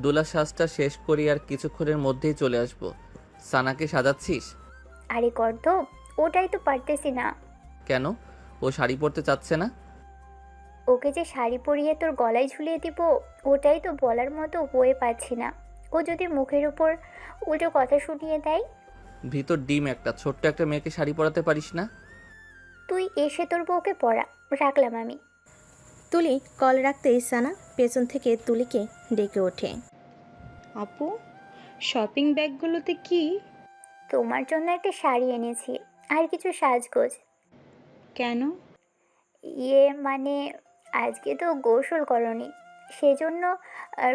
দুলা সাজটা শেষ করি আর কিছুক্ষণের মধ্যেই চলে আসব। সানাকে সাজাচ্ছিস? আরে কর্দ, ওটাই তো পারতেছি না। কেন? ও শাড়ি পরতে চাচ্ছে না? ওকে যে শাড়ি পরিয়ে তোর গলায় ঝুলিয়ে দিব, ওটাই তো বলার মতো বয়ে পাচ্ছি না। ও যদি মুখের উপর উল্টো কথা শুনিয়ে দেয়? ভিতর ডিম একটা ছোট্ট একটা মেয়েকে শাড়ি পরাতে পারিস না? তুই এসে তোর বউকে পড়া। রাখলাম আমি। তুলি কল রাখতেই সানা পেছন থেকে তুলিকে ডেকে ওঠে। আপু, শপিং ব্যাগগুলোতে কি? তোমার জন্য একটা শাড়ি এনেছি আর কিছু সাজগোজ। কেন? মানে আজকে তো গোসল করনি, সেজন্য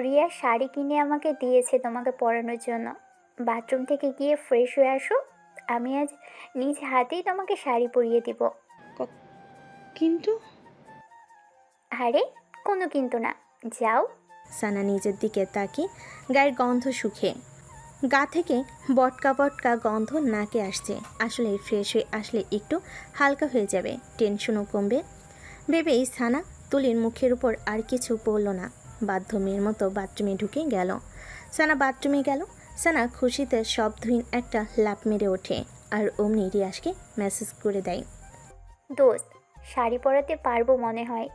রিয়া শাড়ি কিনে আমাকে দিয়েছে তোমাকে পরানোর জন্য। বাথরুম থেকে গিয়ে ফ্রেশ হয়ে আসো, আমি আজ নিজ হাতেই তোমাকে শাড়ি পরিয়ে দিব। কিন্তু আরে কোনো কিন্তু না, যাও। সানা নিজের দিকে তাকিয়ে গায়ের গন্ধ শুকে গা থেকে বটকা বটকা গন্ধ নাকে আসছে। আসলে ফ্রেশ হয়ে আসলে একটু হালকা হয়ে যাবে, টেনশনও কমবে ভেবেই সানা তুলির মুখের উপর আর কিছু বলল না। বাধ্য মেয়ের মতো বাথরুমে ঢুকে গেল। সানা বাথরুমে গেল। সানা খুশিতে শব্দহীন একটা লাফ মেরে ওঠে আর অমনি রিয়াজকে মেসেজ করে দেয়, দোস্ত, শাড়ি পরাতে পারবো মনে হয়।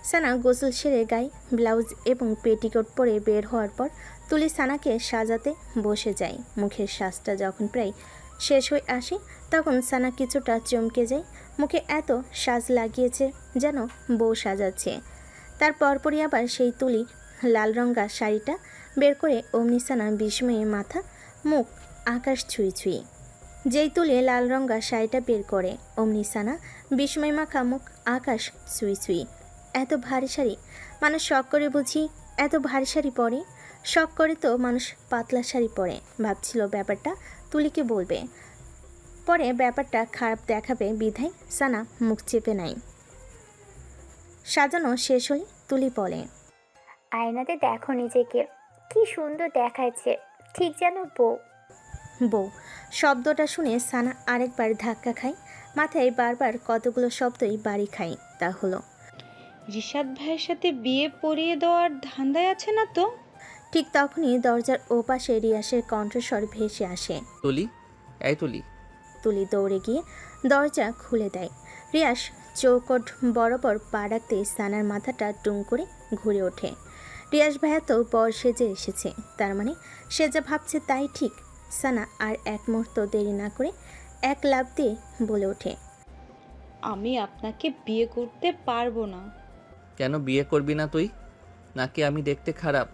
সানা গোসল সেরে গায়ে ব্লাউজ এবং পেটিকোট পরে বের হওয়ার পর তুলি সানাকে সাজাতে বসে যায়। মুখের সাজটা যখন প্রায় শেষ হয়ে আসে তখন সানা কিছুটা চমকে যায়। মুখে এত সাজ লাগিয়েছে যেন বউ সাজাচ্ছে। তার পরপরই আবার সেই তুলি লাল রঙা শাড়িটা বের করে অমনি সানা বিস্ময়ে মাথা মুখ আকাশ ছুঁই ছুঁই। যেই তুলে লাল রঙা শাড়িটা বের করে অমনি সানা বিস্ময় মাখা মুখ আকাশ ছুঁই ছুঁই। এত ভারী শাড়ি মানুষ শখ করে বুঝি এত ভারী শাড়ি পরে? শখ করে তো মানুষ পাতলা শাড়ি পরে। ভাবছিল ব্যাপারটা তুলিকে বলবে, পরে ব্যাপারটা খারাপ দেখাবে বিধায় সানা মুখ চেপে নেয়। সাজানো শেষ হলে তুলি বলে, আয়নাতে দেখো নিজেকে, কি সুন্দর দেখাচ্ছে, ঠিক যেন বউ। বউ শব্দটা শুনে সানা আরেকবার ধাক্কা খায়। মাথায় বারবার কতগুলো শব্দই বাড়ি খায়। তা হলো, রিশাদ ভাইয়ের সাথে বিয়ে পড়িয়ে দেওয়ার ধান্দায় আছে না তো? ঠিক তখনই দরজার ওপাশে রিয়াসের কণ্ঠস্বর ভেসে আসে, তুলি, এই তুলি। তুলি দৌড়ে গিয়ে দরজা খুলে দেয়। রিয়াস চৌকট বরাবর পা রাখতে সানার মাথাটা টুং করে ঘুরে ওঠে। রিয়াস ভাইয়া তো বর সেজে এসেছে, তার মানে সে যা ভাবছে তাই ঠিক। সানা আর এক মুহূর্ত দেরি না করে এক লাফ দিয়ে বলে ওঠে, আমি আপনাকে বিয়ে করতে পারবো না। কেন বিয়ে করবি না তুই? নাকি আমি দেখতে খারাপ?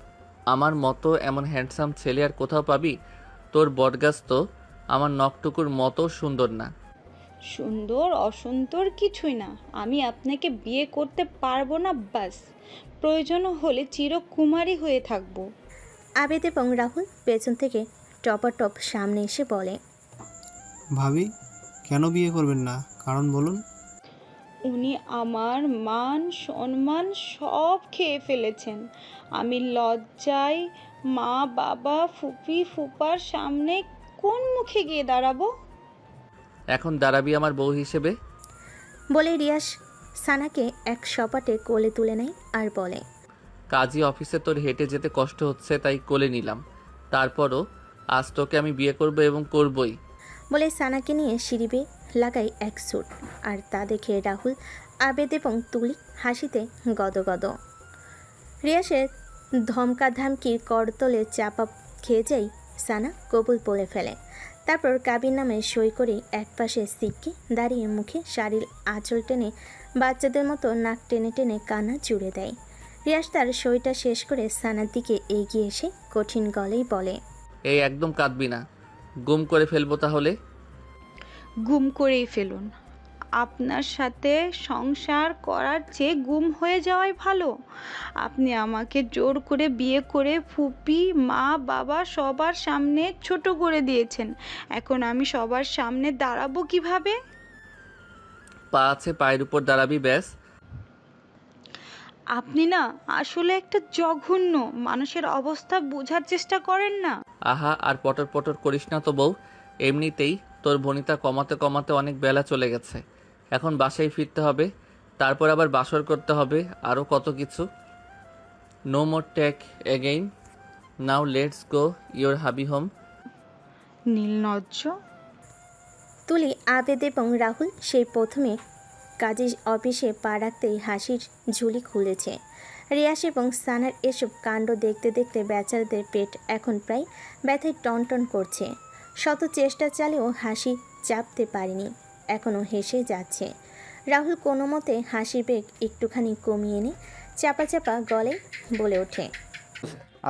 আমার মতো এমন হ্যান্ডসাম ছেলে আর কোথাও পাবি? তোর বটগাছ তো আমার নখটুকুর মতো সুন্দর না। সুন্দর অসুন্দর কিছুই না, আমি আপনাকে বিয়ে করতে পারবো না, বাস। প্রয়োজন হলে চিরকুমারী হয়ে থাকবো। আবেদ এবং রাহুল পেছন থেকে টপাটপ সামনে এসে বলে, ভাবি, কেন বিয়ে করবেন না? কারণ বলুন। উনি আমার মান সম্মান সব খেয়ে ফেলেছেন। আমি লজ্জায় মা বাবা ফুপি ফুপার সামনে কোন মুখে গিয়ে দাঁড়াবো? এখন দাঁড়াবি আমার বউ হিসেবে? বলে রিয়াস সানাকে এক সপাটে কোলে তুলে নেয় আর বলে, কাজী অফিসে তোর হেঁটে যেতে কষ্ট হচ্ছে তাই কোলে নিলাম। তারপরও আজ তোকে আমি বিয়ে করব এবং করবই। বলে সানাকে নিয়ে সিঁড়ি বেয়ে লাগাই এক সুট। আর তা দেখে রাহুল, আবেদ এবং তুলি হাসিতে গদগদ। রিয়াসের ধমকাধামকির করতলে চাপা খেয়ে যাই সানা কবুল বলে ফেলে। তারপর কাবির নামে সই করে একপাশে সিটকে দাঁড়িয়ে মুখে শাড়ির আঁচল টেনে বাচ্চাদের মতো নাক টেনে টেনে কান্না জুড়ে দেয়। রিয়াস তার সইটা শেষ করে সানার দিকে এগিয়ে এসে কঠিন গলেই বলে, এই একদম কাঁদবি না, গুম করে ফেলবো তাহলে। গুম করেই ফেলুন। আপনার সাথে সংসার করার চেয়ে গুম হয়ে যাওয়াই ভালো। আপনি আমাকে জোর করে বিয়ে করে ফুপি, মা, বাবা সবার সামনে ছোট করে দিয়েছেন। এখন আমি সবার সামনে দাঁড়াবো কিভাবে? পা আছে, পায়ের উপর দাঁড়াবি ব্যাস। আপনি না আসলে একটা জঘন্য। মানুষের অবস্থা বোঝার চেষ্টা করেন না। আহা, আর পটর পটর করিস না তো বউ। এমনিতেই তোর ভনিতা কমাতে কমাতে অনেক বেলা চলে গেছে। এখন বাসায় ফিরতে হবে, তারপর আবার বাসর করতে হবে, আরও কত কিছু। No more take again, now let's go your hubby home. নীলনজ্জ। তুলি, আবেদ এবং রাহুল সেই প্রথমে কাজের অফিসে পা রাখতেই হাসির ঝুলি খুলেছে। রিয়াস এবং সানার এসব কাণ্ড দেখতে দেখতে বেচারাদের পেট এখন প্রায় ব্যথায় টনটন করছে। শত চেষ্টা চালিয়েও হাসি চাপতে পারেনি, এখনও হেসে যাচ্ছে। রাহুল কোনো মতে হাসির বেগ একটুখানি কমিয়ে এনে চাপা চাপা গলে বলে ওঠে,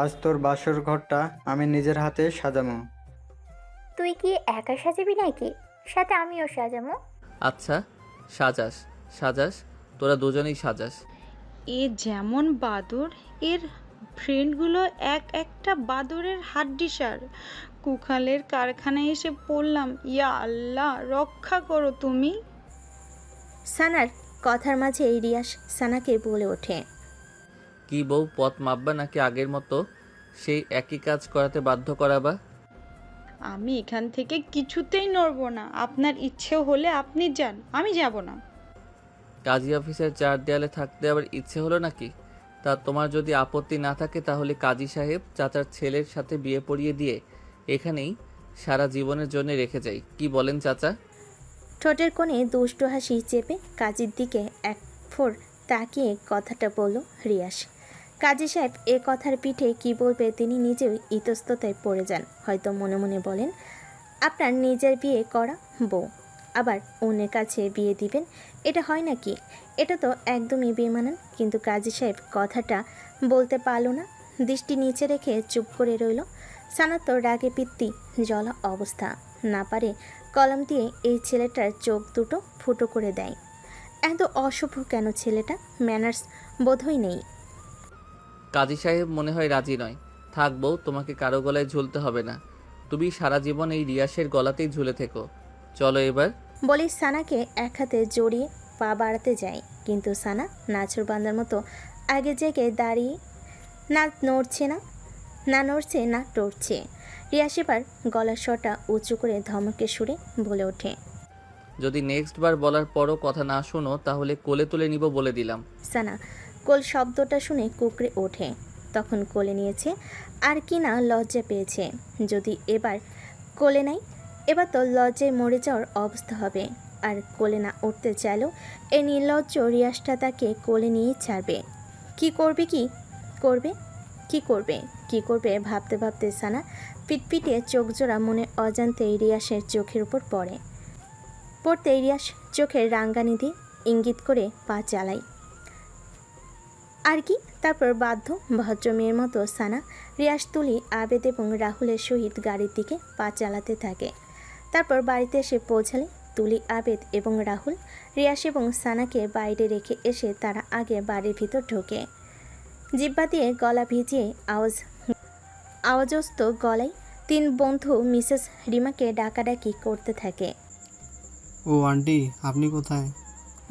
আজ তোর বাসর ঘরটা আমি নিজের হাতে সাজাবো। তুই কি একা সাজাবি নাকি? সাথে আমিও সাজাবো। আচ্ছা, সাজাস সাজাস, তোরা দুজনেই সাজাস। এ যেমন বাদর, এর ফ্রেন্ডগুলো এক একটা বাদরের হাড্ডিসার। কুখালের কারখানায় এসে পড়লাম। ইয়া আল্লাহ, রক্ষা করো তুমি। সানার কথার মাঝে রিয়াস সানাকে বলে ওঠে, কি বউ, পথ মাপবা নাকি আগের মতো সেই একই কাজ করাতে বাধ্য করাবা? আমি এখান থেকে কিছুতেই নড়বো না। আপনার ইচ্ছে হলে আপনি যান, আমি যাব না। কাজী অফিসের চার দেয়ালে থাকতে আবার ইচ্ছে হলো নাকি? তা তোমার যদি আপত্তি না থাকে তাহলে কাজী সাহেব চাচার ছেলের সাথে বিয়ে পড়িয়ে দিয়ে এখানেই সারা জীবনের জন্য রেখে যাই, কি বলেন চাচা? ঠোঁটের কোণে দুষ্টু হাসি চেপে কাজীর দিকে এক ফোর তাকিয়ে কথাটা বলল রিয়াস। কাজী সাহেব এ কথার পিঠে কি বলবে তিনি নিজেও ইতস্ততায় পড়ে যান। হয়তো মনে মনে বলেন, আপনার নিজের বিয়ে করা বউ আবার অন্যের কাছে বিয়ে দিবেন, এটা হয় নাকি? এটা তো একদমই বেমানান। কিন্তু কাজী সাহেব কথাটা বলতে পারল না, দৃষ্টি নিচে রেখে চুপ করে রইল। সানাত তো রাগে পিত্তি জলা অবস্থা, না পারে কলম দিয়ে এই ছেলেটার চোখ দুটো ফুটো করে দেয়। এত অশুভ কেন ছেলেটা? ম্যানার্স বোধই নেই। কাজী সাহেব মনে হয় রাজি নয়। থাক বউ, তোমাকে কারো গলায় ঝুলতে হবে না, তুমি সারা জীবন এই রিয়াসের গলাতেই ঝুলে থেকো। চলো এবার। বলি সানাকে এক হাতে জড়িয়ে পা বাড়াতে যায়, কিন্তু সানা নাছর বান্দার মতো আগে জেগে দাঁড়িয়ে না নড়ছে না টরছে। রিয়াস এবার গলার স্বরটা উঁচু করে ধমকে সুরে বলে ওঠে, যদি নেক্সট বার বলার পরও কথা না শোনো তাহলে কোলে তুলে নিব বলে দিলাম। সানা কোল শব্দটা শুনে কুকড়ে ওঠে। তখন কোলে নিয়েছে আর কি না লজ্জা পেয়েছে। যদি এবার কোলে নাই, এবার তো লজ্জায় মরে যাওয়ার অবস্থা হবে। আর কোলে না উঠতে চাইলেও এই নির্লজ্জ রিয়াসটা তাকে কোলে নিয়েই ছাড়বে। কি করবে ভাবতে ভাবতে সানা পিটপিটে চোখ জোড়া মনে অজান্তেই রিয়াসের চোখের উপর পড়তে রিয়াস চোখের রাঙ্গানি দিয়ে ইঙ্গিত করে পা চালায়। আর কি, তারপর বাধ্য ভদ্র মেয়ের মতো সানা রিয়াস, তুলি, আবেদ এবং রাহুলের সহিত গাড়ির দিকে পা চালাতে থাকে। তারপর বাড়িতে এসে পৌঁছালে তুলি, আবেদ এবং রাহুল রিয়াস এবং সানাকে বাইরে রেখে এসে তারা আগে বাড়ির ভিতর ঢোকে। জিব্বা দিয়ে গলা ভিজিয়ে আওয়াজস্ত গলায় তিন বন্ধু মিসেস রিমাকে ডাকাডাকি করতে থাকে। ও আন্টি, আপনি কোথায়?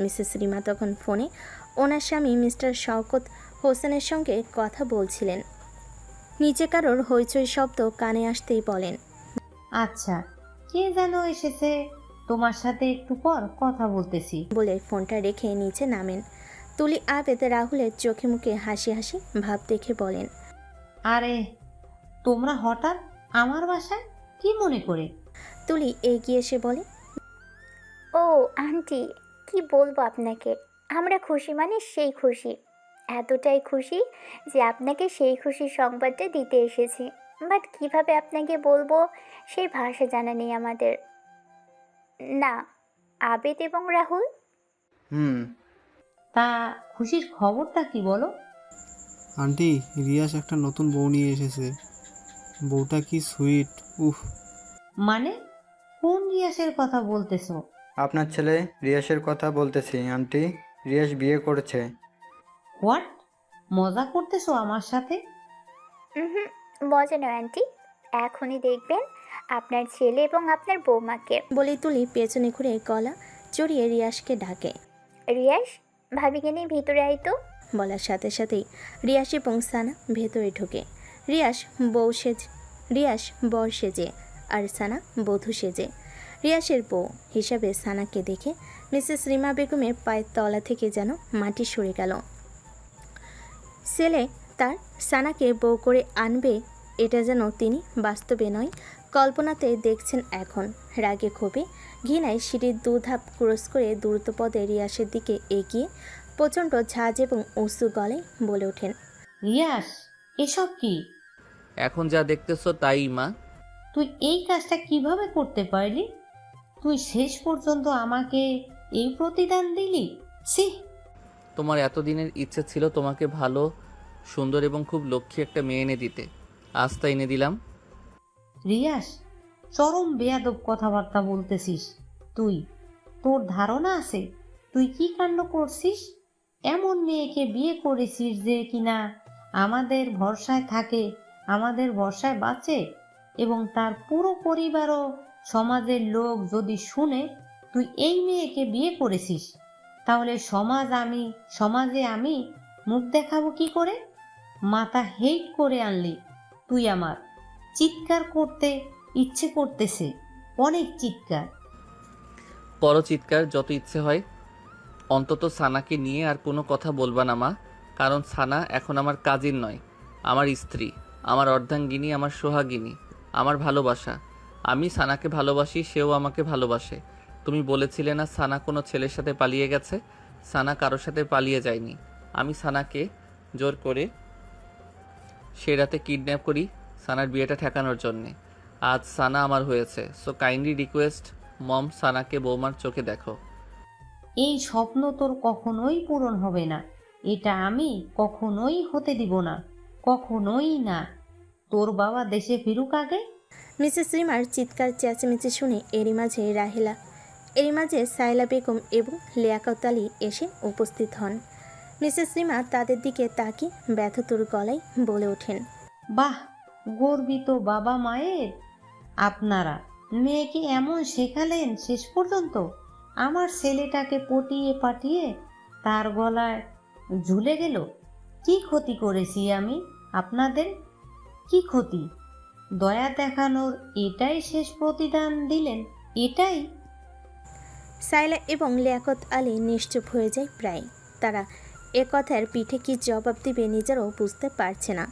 মিসেস রিমা তখন ফোনে ওনার স্বামী মিস্টার শওকত হোসেনের সঙ্গে কথা বলছিলেন। নিচে কারোর হইচই শব্দ কানে আসতেই বলেন, আচ্ছা, কে যেন এসেছে, তোমার সাথে একটু পর কথা বলতেছি। বলে ফোনটা রেখে নিচে নামেন। তুলি আবেদ রাহুলের চোখে মুখে হাসি হাসি ভাব দেখে বলেন, আরে তোমরা হঠাৎ আমার বাসায় কি মনে করে? তুলি এগিয়ে এসে বলে, ও আন্টি, কি বলবো আপনাকে, আমরা খুশি মানে সেই খুশি, এতটাই খুশি যে আপনাকে সেই খুশির সংবাদটা দিতে এসেছি। বাট কিভাবে আপনাকে বলবো সেই ভাষা জানা নেই আমাদের। না, আবেদ এবং রাহুল। হুম। তা খুশির খবরটা কি বলো? আন্টি, রিয়াস একটা নতুন বউ নিয়ে এসেছে। বউটা কি সুইট! উফ! মানে কোন রিয়াসের কথা বলতেছো? আপনার ছেলে রিয়াসের কথা বলতেছি আন্টি। রিয়াস বিয়ে করেছে। হোয়াট? মজা করতেছো আমার সাথে? হুম, মজা নয় আন্টি, এখনই দেখবেন আপনার ছেলে এবং আপনার বৌমাকে। বলেই তুলি পেছনে ঘুরে গলা চড়িয়ে রিয়াসকে ডাকে। রিয়াস, ভাবিকে নিয়ে ভিতরে আইতো। বলার সাথে সাথেই রিয়াস এবং সানা ভেতরে ঢোকে। রিয়াস বর সেজে আর সানা বধূ সেজে। রিয়াসের বউ হিসাবে সানাকে দেখে মিসেস রিমা বেগমের পায়ের তলা থেকে যেন মাটি সরে গেল। ছেলে তার সানাকে বউ করে আনবে, এটা যেন তিনি বাস্তবে নয় কল্পনাতে দেখছেন এখন। রাগে ক্ষোভে ঘৃণায় সিঁড়ির দুধাপ ক্রস করে দ্রুতপদে রিয়াসের দিকে এগিয়ে প্রচণ্ড ঝাঁজ এবং উঁচু গলায় বলে ওঠেন, রিয়াস, এসব কি? এখন যা দেখতেছো তাই মা। তুই এই কাজটা কিভাবে করতে পারলি? তুই শেষ পর্যন্ত আমাকে এই প্রতিদান দিলি? ছি! তোমার এতদিনের ইচ্ছে ছিল তোমাকে ভালো, সুন্দর এবং খুব লক্ষ্মী একটা মেয়ে এনে দিতে। আজ তা এনে দিলাম। রিয়াস, চরম বেয়াদব কথাবার্তা বলতেছিস তুই। তোর ধারণা আছে তুই কি কাণ্ড করছিস? এমন মেয়েকে বিয়ে করেছিস যে কিনা আমাদের ভরসায় থাকে, আমাদের ভরসায় বাঁচে, এবং তার পুরো পরিবারও সমাজের লোক যদি শুনে তুই এই মেয়েকে বিয়ে করেছিস, তাহলে সমাজে আমি মুখ দেখাবো কি করে? মাথা হেট করে আনলি তুই আমার। চিৎকার করতে ইচ্ছে করতেছে, অনেক চিৎকার। করো চিৎকার, যত ইচ্ছে হয়। অন্তত সানাকে নিয়ে আর কোনো কথা বলবা না মা, কারণ সানা এখন আমার কাজিন নয়, আমার স্ত্রী, আমার অর্ধাঙ্গিনী, আমার সোহাগিনী, আমার ভালোবাসা। আমি সানাকে ভালোবাসি, সেও আমাকে ভালোবাসে। তুমি বলেছিলে না সানা কোনো ছেলের সাথে পালিয়ে গেছে? সানা কারোর সাথে পালিয়ে যায়নি। আমি সানাকে জোর করে সে রাতে কিডন্যাপ করি সানার বিয়েটা ঠেকানোর জন্যে। আজ সানা আমার হয়েছে। সো কাইন্ডলি রিকোয়েস্ট মম, সানাকে বৌমার চোখে দেখো। এই স্বপ্ন তোর কখনোই পূরণ হবে না, এটা আমি কখনোই হতে দিব না, কখনোই না। তোর বাবা দেশে ফিরুক আগে। মিসেস রিমার চিৎকার চেঁচামেচি শুনে এরই মাঝে সাইলা বেগম এবং লিয়াকত আলী এসে উপস্থিত হন। মিসেস রিমা তাদের দিকে তাকিয়ে ব্যথতুর গলায় বলে ওঠেন, বাহ, গর্বিত বাবা মায়ের আপনারা। মেয়েকে এমন শেখালেন শেষ পর্যন্ত। আমার ছেলেটাকে পটিয়ে পাঠিয়ে তার গলায় ঝুলে গেল। কি ক্ষতি করেছি আমি আপনাদের? কি ক্ষতি? দয়া দেখানোর এটাই শেষ প্রতিদান দিলেন? এটাই? সাইলা এবং লিয়াকত আলী নিশ্চুপ হয়ে যায় প্রায়। তারা এ কথার পিঠে কি জবাব দিবে নিজেরাও বুঝতে পারছে না।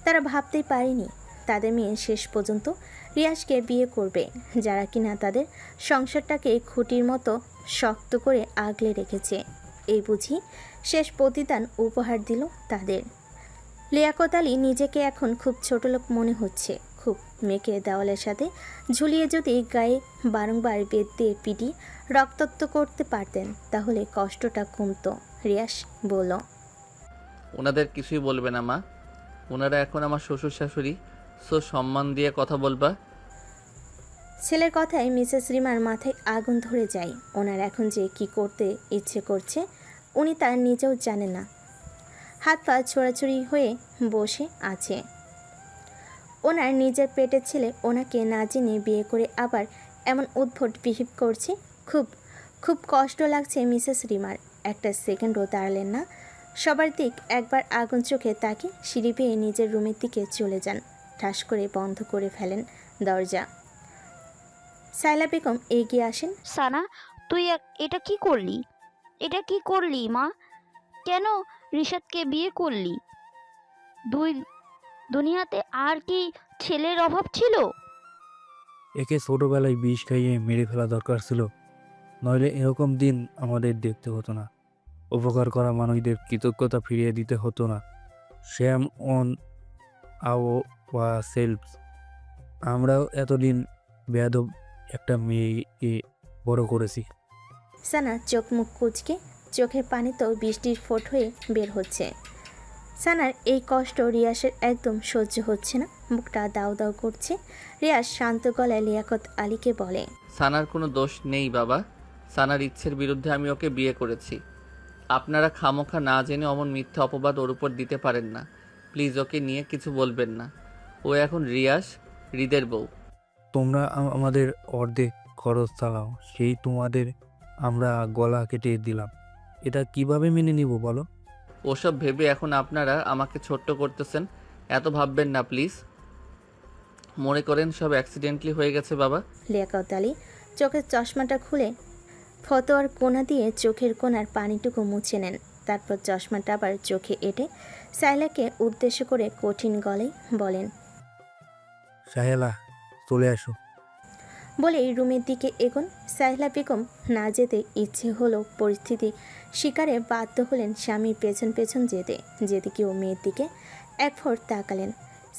তারা ভাবতেই পারেনি তাদের মেয়ে শেষ পর্যন্ত রিয়াজকে বিয়ে করবে, যারা কিনা তাদের সংসারটাকে খুঁটির মতো শক্ত করে আগলে রেখেছে। এই বুঝি শেষ প্রতিদান উপহার দিল তাদের। লিয়াকত আলী নিজেকে এখন খুব ছোটলোক মনে হচ্ছে। খুব মেয়েকে দেওয়ালের সাথে ঝুলিয়ে যদি গায়ে বারংবার বেত দিয়ে পিটিয়ে রক্তাক্ত করতে পারতেন তাহলে কষ্টটা কমতো। রিয়াস বলল, ওনাদের কিছুই বলবে না মা, ওনারা এখন আমার শ্বশুর শাশুড়ি। সো সম্মান দিয়ে কথা বলবা। ছেলের কথায় মিসেস রিমার মাথায় আগুন ধরে যায়। ওনার এখন যে কি করতে ইচ্ছে করছে উনি তার নিজেও জানেন না। হাত পা ছোড়াছুড়ি হয়ে বসে আছে। ওনার নিজের পেটের ছেলে ওনাকে না জেনে বিয়ে করে আবার এমন উদ্ভট বিহেভ করছে। খুব খুব কষ্ট লাগছে মিসেস রিমার। একটা সেকেন্ডও দাঁড়ালেন না, সবার দিক একবার আগুন চোখে তাকে সিঁড়ি বেয়ে নিজের রুমের দিকে চলে যান। ঠাস করে বন্ধ করে ফেলেন দরজা। সাইলা বেগম এগিয়ে আসেন। সানা, তুই এটা কি করলি? এটা কি করলি মা? কেন রিশাদকে বিয়ে করলি? দুই দুনিয়াতে আর কি ছেলের অভাব ছিল? একে ছোটবেলায় বিষ খাইয়ে মেরে ফেলা দরকার ছিল, নইলে এরকম দিন আমাদের দেখতে হতো না। উপকার করা মানুষদের কৃতজ্ঞতা ফিরিয়ে দিতে হতো না। শ্যাম অন আওয়া সেলফ। আমরাও এতদিন বেয়াদব একটা মেয়েকে বড় করেছি। সানা চোখ মুখ কুঁচকে চোখের পানি তো বৃষ্টির ফোঁট হয়ে বের হচ্ছে। সানার এই কষ্ট রিয়াসের একদম সহ্য হচ্ছে না, মুখটা দাউ দাউ করছে। রিয়াস শান্ত গলায় লিয়াকত আলীকে বলে, সানার কোনো দোষ নেই বাবা। সানার ইচ্ছের বিরুদ্ধে আমি ওকে বিয়ে করেছি। আপনারা খামোখা না জেনে অমন মিথ্যা অপবাদ ওর উপর দিতে পারেন না। প্লিজ ওকে নিয়ে কিছু বলবেন না। ও এখন রিয়াস, হৃদের বউ। তোমরা আমাদের অর্ধেক খরচ চালাও, সেই তোমাদের আমরা গলা কেটে দিলাম। এটা কিভাবে মেনে নিব বলো? ওসব ভেবে এখন আপনারা আমাকে ছোট্ট করতেছেন। এত ভাববেন না প্লিজ। মনে করেন সব অ্যাক্সিডেন্টলি হয়ে গেছে বাবা। লিয়াকত আলী চোখের চশমাটা খুলে ফতোয়ার কোণা দিয়ে চোখের কোণার পানিটুকু মুছে নেন। তারপর চশমাটা আবার চোখে এঁটে সাইলাকে উদ্দেশ্য করে কঠিন গলায় বলেন, সাহেলা চলে আসো। বলেই রুমের দিকে এগোন। সাইলা বেগম না যেতে ইচ্ছে হলো, পরিস্থিতি শিকারে বাধ্য হলেন স্বামীর পেছন পেছন যেতে। যেতে কেউ মেয়ের দিকে এক ফোঁট তাকালেন।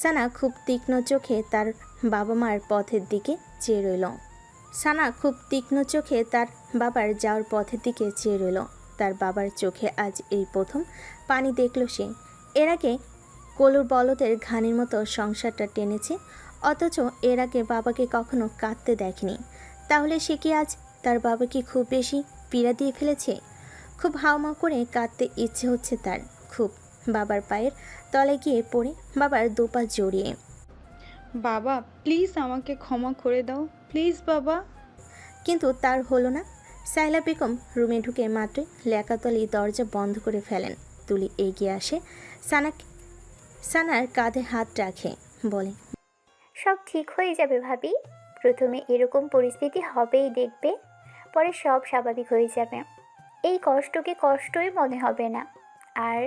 সানা খুব তীক্ষ্ণ চোখে তার বাবা মার পথের দিকে চেয়ে রইল। তার বাবার যাওয়ার পথের দিকে চেয়ে রইল। তার বাবার চোখে আজ এই প্রথম পানি দেখল সে। এর আগে কলুর বলদের ঘানির মতো সংসারটা টেনেছে, অথচ এর আগে বাবাকে কখনো কাঁদতে দেখেনি। তাহলে সে কি আজ তার বাবাকে খুব বেশি পীড়া দিয়ে ফেলেছে? খুব হাউমাউ করে কাঁদতে ইচ্ছে হচ্ছে তার খুব। বাবার পায়ের তলে গিয়ে পড়ে বাবার দুপা জড়িয়ে, বাবা প্লিজ আমাকে ক্ষমা করে দাও, প্লিজ বাবা। কিন্তু তার হলো না। সাইলা বেগম রুমে ঢুকে মাত্রই লেকাতলি দরজা বন্ধ করে ফেলেন। তুলি এগিয়ে আসে, সানার কাঁধে হাত রাখে, বলে, সব ঠিক হয়ে যাবে ভাবি। প্রথমে এরকম পরিস্থিতি হবেই, দেখবে পরে সব স্বাভাবিক হয়ে যাবে। এই কষ্টকে কষ্টই মনে হবে না। আর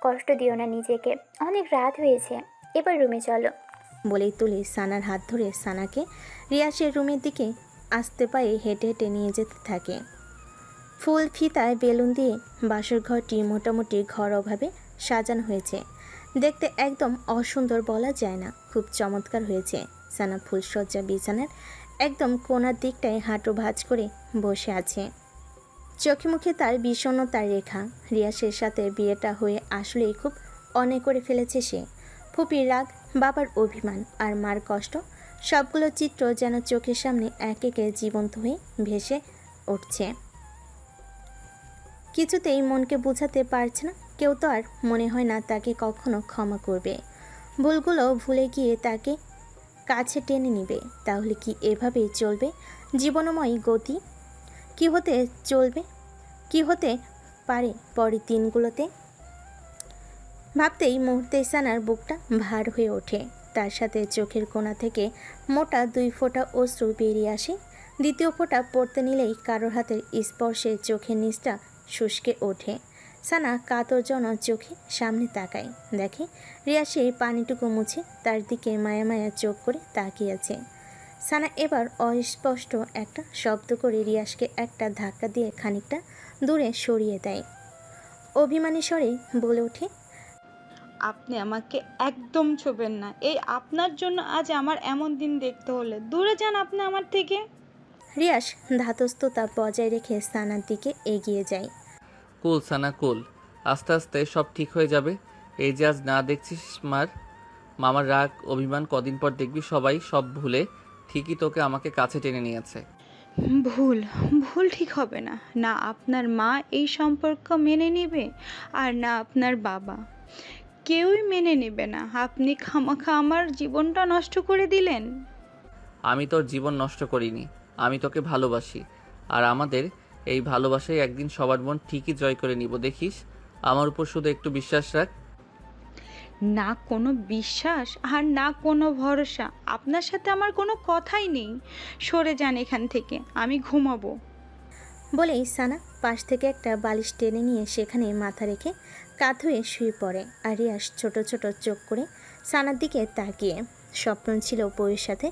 কষ্ট দিও না নিজেকে, অনেক রাত হয়েছে, এবার রুমে চলো। বলেই তুলি সানার হাত ধরে সানাকে রিয়াসের রুমের দিকে আস্তে পায়ে হেঁটে হেঁটে নিয়ে যেতে থাকে। ফুল ফিতায় বেলুন দিয়ে বাসর ঘরটি মোটামুটি ঘর অভাবে সাজানো হয়েছে। দেখতে একদম অসুন্দর বলা যায় না, খুব চমৎকার হয়েছে। সানা ফুলসজ্জা বিছানার একদম কোণার দিকটায় হাঁটু ভাঁজ করে বসে আছে। চোখে মুখে তার বিষণ্ণতার রেখা। রিয়াসের সাথে বিয়েটা হয়ে আসলেই খুব অনেক করে ফেলেছে সে। ফুপির রাগ, বাবার অভিমান আর মার কষ্ট, সবগুলো চিত্র যেন চোখের সামনে এক একে জীবন্ত হয়ে ভেসে উঠছে। কিছুতেই মনকে বোঝাতে পারছে না। কেউ তো আর মনে হয় না তাকে কখনো ক্ষমা করবে। ভুলগুলো ভুলে গিয়ে তাকে কাছে টেনে নিবে। তাহলে কি এভাবেই চলবে জীবনময় গতি? কি হতে পারে পরের দিনগুলোতে? ভাবতেই মুহূর্তে সানার বুকটা ভার হয়ে ওঠে। তার সাথে চোখের কোণা থেকে মোটা 2 ফোঁটা অশ্রু বেরিয়ে আসে। দ্বিতীয় ফোঁটা পড়তে নিলেই কারোর হাতের স্পর্শে চোখের নিচটা শুষ্কে ওঠে। সানা কাতরজনক চোখে সামনে তাকায়, দেখে রিয়া সেই পানিটুকু মুছে তার দিকে মায়া মায়া চোখ করে তাকিয়ে আছে। সানা এবার অস্পষ্ট একটা শব্দ করে রিয়াসকে একটা ধাক্কা দিয়ে খানিকটা দূরে সরিয়ে দেয়। অভিমানী স্বরে বলে ওঠে, আপনি আমাকে একদম ছোবেন না। এই আপনার জন্য আজ আমার এমন দিন দেখতে হলে দূরে যান আপনি আমার থেকে। রিয়াস ধাতস্থতা বজায় রেখে সানার দিকে এগিয়ে যায়। কুল সানা কুল, আস্তে আস্তে সব ঠিক হয়ে যাবে। এই যে আজ না দেখছিস মামার রাগ অভিমান, কদিন পর দেখবি সবাই সব ভুলে ঠিকই তোকে আমাকে কাছে টেনে নিয়েছে। ভুল ঠিক হবে না। না আপনার মা এই সম্পর্ক মেনে নেবে, আর না আপনার বাবা। কেউই মেনে নেবে না। আপনি খামাখা আমার জীবনটা নষ্ট করে দিলেন। আমি তোর জীবন নষ্ট করিনি, আমি তোকে ভালোবাসি। আর আমাদের এই ভালোবাসাই একদিন সবার মন ঠিকই জয় করে নিব, দেখিস। আমার উপর শুধু একটু বিশ্বাস রাখ। না কোনো বিশ্বাস আর না কোনো ভরসা। আপনার সাথে আমার কোনো কথাই নেই। সরে যান এখান থেকে, আমি ঘুমাবো। বলেই সানা পাশ থেকে একটা বালিশ টেনে নিয়ে সেখানে মাথা রেখে কাত হয়ে শুয়ে পড়ে। আর রিয়াজ ছোট ছোট চোখ করে সানার দিকে তাকিয়ে। স্বপ্ন ছিল বউয়ের সাথে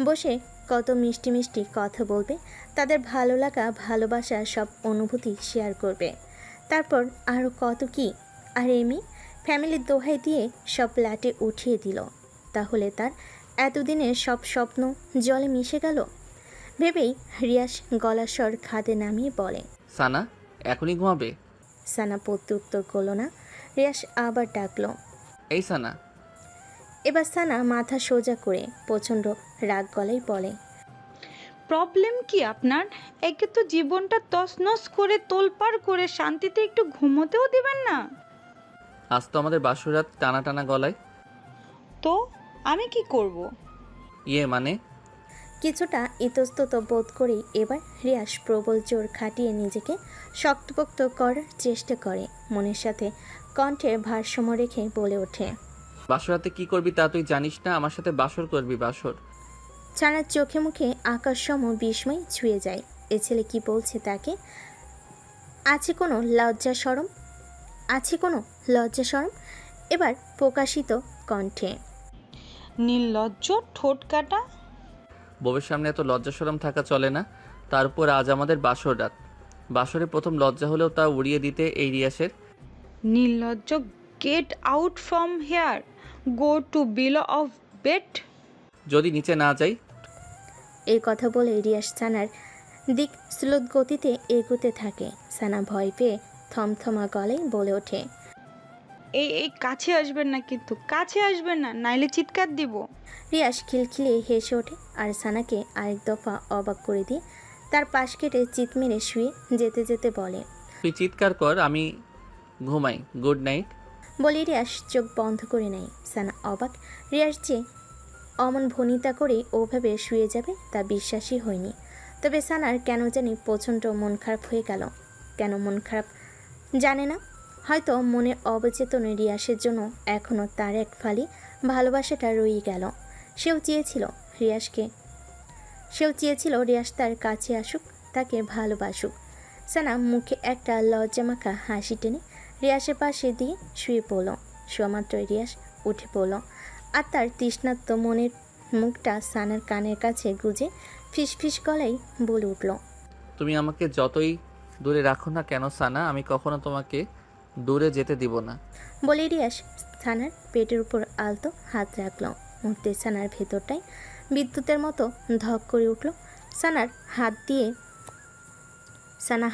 বসে কত মিষ্টি মিষ্টি কথা বলবে, তাদের ভালো লাগা ভালোবাসা সব অনুভূতি শেয়ার করবে। তারপর আরও কত কি। আর এমি ফ্যামিলির দোহাই দিয়ে সব লাটে উঠিয়ে দিল। তাহলে তার এতদিনের সব স্বপ্ন জলে মিশে গেল ভেবেই রিয়াস গলার স্বর খাদে নামিয়ে বলে, সানা এখনই ঘুমাবে? সানা প্রত্যুত্তর করল না। রিয়াস আবার ডাকলো। এই সানা। এবার সানা মাথা সোজা করে প্রচণ্ড রাগ গলায় বলে, প্রবলেম কি আপনার? একে তো জীবনটা তছনছ করে তোলপাড় করে শান্তিতে একটু ঘুমোতেও দিবেন না। আজ তো আমাদের বাসুরাত টানা টানা গলায়। তো আমি কি করব? মানে কিছুটা ইতস্তত বোধ করেই এবার রিয়াস প্রবল জোর খাটিয়ে নিজেকে শক্তপোক্ত করার চেষ্টা করে। মনের সাথে কণ্ঠে ভারসাম্য রেখে বলে ওঠে, বাসরাতে কি করবি তা তুই জানিস না? আমার সাথে বাসর করবি, বাসর। ছানার চোখে মুখে আকাশসম বিস্ময় ছুঁয়ে যায়। এ ছেলে কি বলছে তাকে? আছে কোনো লজ্জা শরম? আছে কোনো লজ্জা শরম? এবার প্রকাশিত কণ্ঠে, নির্লজ্জ ঠোঁট কাটা। বউয়ের সামনে এত লজ্জা শরম থাকা চলে না। তার উপর আজ আমাদের বাসর রাত। বাসরে প্রথম লজ্জা হলেও তা উড়িয়ে দিতে এই রিয়াসের। নির্লজ্জ, get out from here, go to below of bed. যদি নিচে না যাই? এই কথা বলে রিয়াস সানার দিক স্লোত গতিতে এগোতে থাকে। সানা ভয় পেয়ে থমথমা গলায় বলে ওঠে, এই কাছে আসবেন না, কিন্তু কাছে আসবেন না, নাইলে চিৎকার দিব। রিয়াস খিলখিলিয়ে হেসে ওঠে আর সানাকে আরেক দফা অবাক করে দিয়ে তার পাশ কেটে চিৎ মেরে শুয়ে যেতে যেতে বলে, তুই চিৎকার কর, আমি ঘুমাই। Good night. বলে রিয়াস চোখ বন্ধ করে নেয়। সানা অবাক। রিয়াস যে অমন ভনিতা করে ওভাবে শুয়ে যাবে তা বিশ্বাসই হয়নি। তবে সানার কেন জানি প্রচণ্ড মন খারাপ হয়ে গেল। কেন মন খারাপ জানে না, হয়তো মনের অবচেতনে রিয়াসের জন্য এখনও তার এক ফালি ভালোবাসাটা রয়ে গেল। সেও চেয়েছিল রিয়াস তার কাছে আসুক, তাকে ভালোবাসুক। সানা মুখে একটা লজ্জামাখা হাসি টেনে রিয়াসের পাশে দিয়ে শুয়ে পড়ল। শোয়ামাত্রই রিয়াস উঠে পড়ল আর তার তৃষ্ণার্ত মনের মুখটা সানার কানের কাছে গুজে ফিসফিস গলায় বলে উঠল, তুমি আমাকে যতই দূরে রাখো না কেন সানা, আমি কখনো তোমাকে দূরে যেতে দিব না। বলে রিয়াস সানার পেটের উপর আলতো হাত রাখল। মুহূর্তে সানার ভেতরটাই বিদ্যুতের মতো ধক করে উঠল। সানা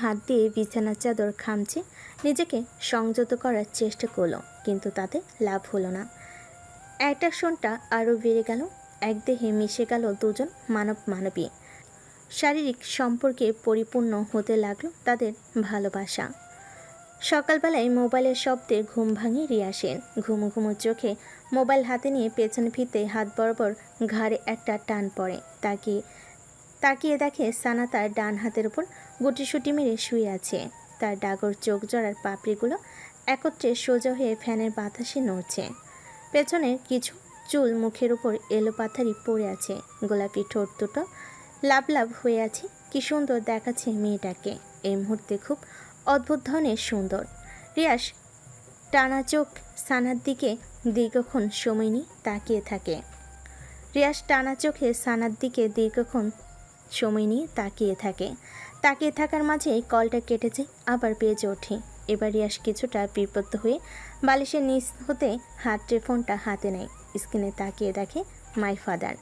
হাত দিয়ে বিছানার চাদর খামচে নিজেকে সংযত করার চেষ্টা করলো, কিন্তু তাতে লাভ হলো না। অ্যাট্রাকশনটা আরও বেড়ে গেল। এক দেহে মিশে গেল দুজন মানবী। শারীরিক সম্পর্কে পরিপূর্ণ হতে লাগলো তাদের ভালোবাসা। সকালবেলায় মোবাইলের শব্দে ঘুম ভাঙে রিয়াসের। ঘুমো ঘুমো চোখে মোবাইল হাতে নিয়ে পেছন ফিরতে হাত বরাবর ঘাড়ে একটা টান পড়ে। তাকিয়ে দেখে সানা তার ডান হাতের উপর গুটিসুটি মেরে শুয়ে আছে। তার ডাগর চোখ জড়ার পাপড়িগুলো একত্রে সোজা হয়ে ফ্যানের বাতাসে নড়ছে। পেছনের কিছু চুল মুখের উপর এলোপাথারি পড়ে আছে। গোলাপি ঠোঁট দুটো লাভ লাভ হয়ে আছে। কি সুন্দর দেখাচ্ছে মেয়েটাকে। এই মুহূর্তে খুব অদ্ভুত ধরনের সুন্দর। রিয়াস টানা চোখ সানার দিকে দীর্ঘক্ষণ সময় নিয়ে তাকিয়ে থাকে। তাকিয়ে থাকার মাঝেই কলটা কেটে যায়, আবার বেজে ওঠে। এবার রিয়াস কিছুটা বিপত্ত হয়ে বালিশের নিচ হতে হাতড়ে ফোনটা হাতে নেয়। স্ক্রিনে তাকিয়ে দেখে মাই ফাদার।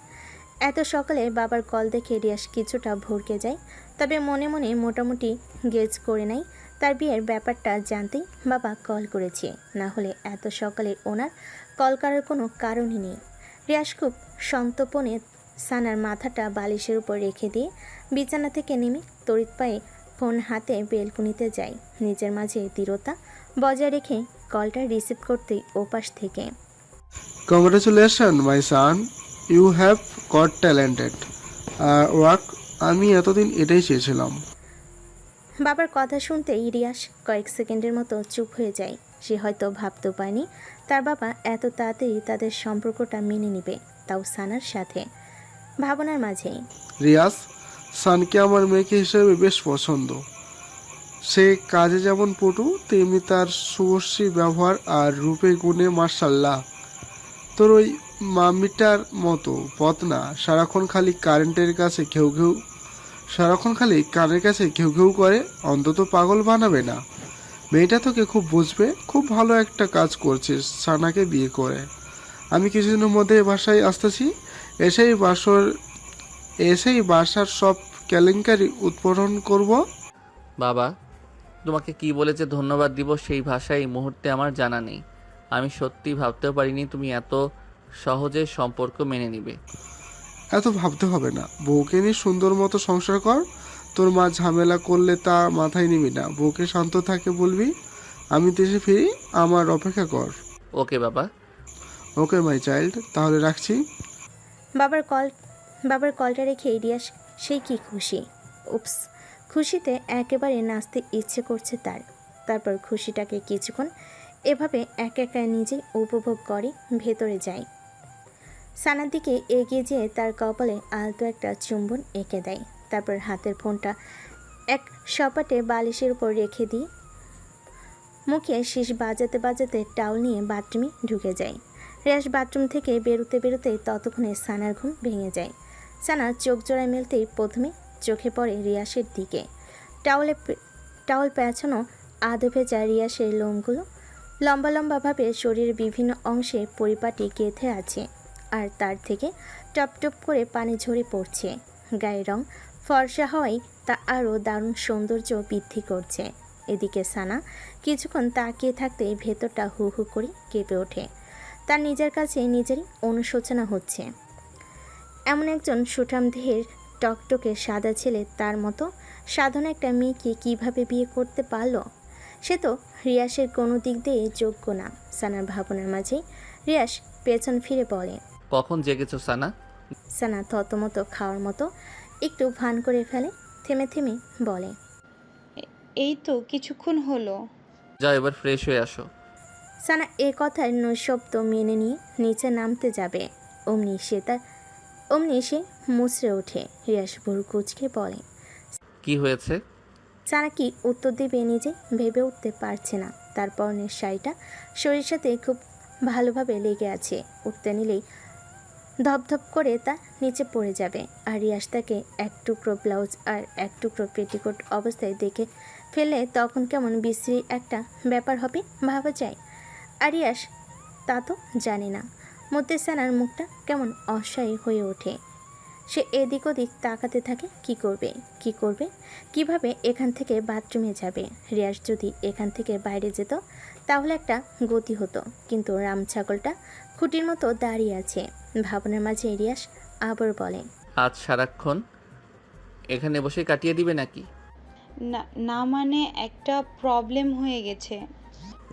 এত সকালে বাবার কল দেখে রিয়াস কিছুটা ভরকে যায়, তবে মনে মনে মোটামুটি গেজ করে নেয় তার বিয়ের ব্যাপারটা জানতেই বাবা কল করেছে, না হলে এত সকালে ওনার কল করার কোনো কারণই নেই। রিয়াস খুব সন্তর্পণে সানার মাথাটা বালিশের উপর রেখে দিয়ে বিছানা থেকে নেমে তড়িৎ পায়ে ফোন হাতে বেলকুনিতে যায়। নিজের মাঝে দৃঢ়তা বজায় রেখে কলটা রিসিভ করতেই ওপাশ থেকে, congratulation my son, you have got talented work. আমি এতদিন এটাই চেয়েছিলাম। বাবার কথা শুনতেই রিয়াস কয়েক সেকেন্ডের মতো চুপ হয়ে যায়। সে হয়তো ভাবতেও পায়নি তার বাবা এত তাড়াতাড়ি তাদের সম্পর্কটা মেনে নেবে, তাও সানার সাথে। ভাবনার মাঝেই রিয়াজ, সানকে আমার মেয়েকে হিসেবে বেশ পছন্দ। সে কাজে যেমন পটু তেমনি তার শুভশ্রী ব্যবহার আর রূপে গুণে মার্শাল্লাহ। তোর ওই মামিটার মতো পথ না, সারাক্ষণ খালি কারেন্টের কাছে ঘেউ ঘেউ, সারাক্ষণ খালি কানের কাছে ঘেউ ঘেউ করে। অন্তত পাগল বানাবে না। মেয়েটা তোকে খুব বুঝবে। খুব ভালো একটা কাজ করছিস সানাকে বিয়ে করে। আমি কিছুদিনের মধ্যে বাসায় আসতেছি। এসেই বাসার সব কেলেঙ্কারি উৎপাদন করব। বাবা, তোমাকে কি বলে যে ধন্যবাদ দিব সেই ভাষা এই মুহূর্তে আমার জানা নেই। আমি সত্যি ভাবতেও পারিনি তুমি এত সহজে সম্পর্ক মেনে নিবে। এত ভাবতে হবে না। বউকে নিয়ে সুন্দর মতো সংসার কর। তোর মা ঝামেলা করলে তা মাথায় নিবি না। বউকে শান্ত থাকে বলবি আমি দেশে ফিরি, আমার অপেক্ষা কর। ওকে বাবা। ওকে মাই চাইল্ড, তাহলে রাখছি। বাবার কলটা রেখে রিয়াস সেই কি খুশি। উপস, খুশিতে একেবারে নাচতে ইচ্ছে করছে তার। তারপর খুশিটাকে কিছুক্ষণ এভাবে একা একা নিজেই উপভোগ করে ভেতরে যায়। সানার দিকে এগিয়ে যেয়ে তার কপালে আলতো একটা চুম্বন এঁকে দেয়। তারপর হাতের ফোনটা এক সপাটে বালিশের উপর রেখে দিয়ে মুখে শীষ বাজাতে বাজাতে টাওয়াল নিয়ে বাথরুমে ঢুকে যায়। রিয়াস বাথরুম থেকে বেরোতে ততক্ষণে সানার ঘুম ভেঙে যায়। সানা চোখ জোড়ায় মেলতেই প্রথমে চোখে পড়ে রিয়াসের দিকে। টাওয়াল পেঁচানো আধো ভেজা রিয়াসের লোমগুলো লম্বা লম্বাভাবে শরীরের বিভিন্ন অংশে পরিপাটি গেঁথে আছে, আর তার থেকে টপ টপ করে পানি ঝরে পড়ছে। গায়ের রং ফর্সা হওয়ায় তা আরও দারুণ সৌন্দর্য বৃদ্ধি করছে। এদিকে সানা কিছুক্ষণ তাকিয়ে থাকতে ভেতরটা হু হু করে কেঁপে ওঠে। তার নিজের কাছে নিজেরই অনুশোচনা হচ্ছে। এমন একজন সুঠাম দেহের টকটকে সাদা ছেলে তার মতো সাধারণ একটা মেয়েকে কীভাবে বিয়ে করতে পারল? সে তো রিয়াসের কোনো দিক দিয়ে যোগ্য না। সানার ভাবনার মাঝে রিয়াস পেছন ফিরে বলে, কখন জেগেছো সানা? সানা থতমতো খাওয়ার মতো একটু ভান করে ফেলে, থেমে থেমে বলে, এই তো কিছুক্ষণ হলো। যাও এবার ফ্রেশ হয়ে আসো। সানা এ কথার নৈশব্দ মেনে নিয়ে নিচে নামতে যাবে। অমনি সে মুচড়ে ওঠে। রিয়াস ভুরু কুঁচকে বলে, কি হয়েছে? সানা কি উত্তর দেবে নিজে ভেবে উঠতে পারছে না। তার পরনের শাড়িটা শরীরের সাথে খুব ভালোভাবে লেগে আছে। উঠতে নিলেই ধপধপ করে তা নিচে পড়ে যাবে। আর রিয়াস তাকে এক টুকরো ব্লাউজ আর এক টুকরো পেটিকোট অবস্থায় দেখে ফেললে তখন কেমন বিশ্রী একটা ব্যাপার হবে ভাবা যায়। আর রিয়াস তা তো জানে না। মধ্যে সানার মুখটা কেমন অসহায় হয়ে ওঠে। সে এদিক ওদিক তাকাতে থাকে। কি করবে, কিভাবে এখান থেকে বাথরুমে যাবে? রিয়াস যদি এখান থেকে বাইরে যেত তাহলে একটা গতি হতো, কিন্তু রাম ছাগলটা খুঁটির মতো দাঁড়িয়ে আছে। ভাবনার মাঝে রিয়াস আবার বলে, আজ সারাক্ষণ এখানে বসে কাটিয়ে দিবে নাকি? না না, মানে একটা প্রবলেম হয়ে গেছে।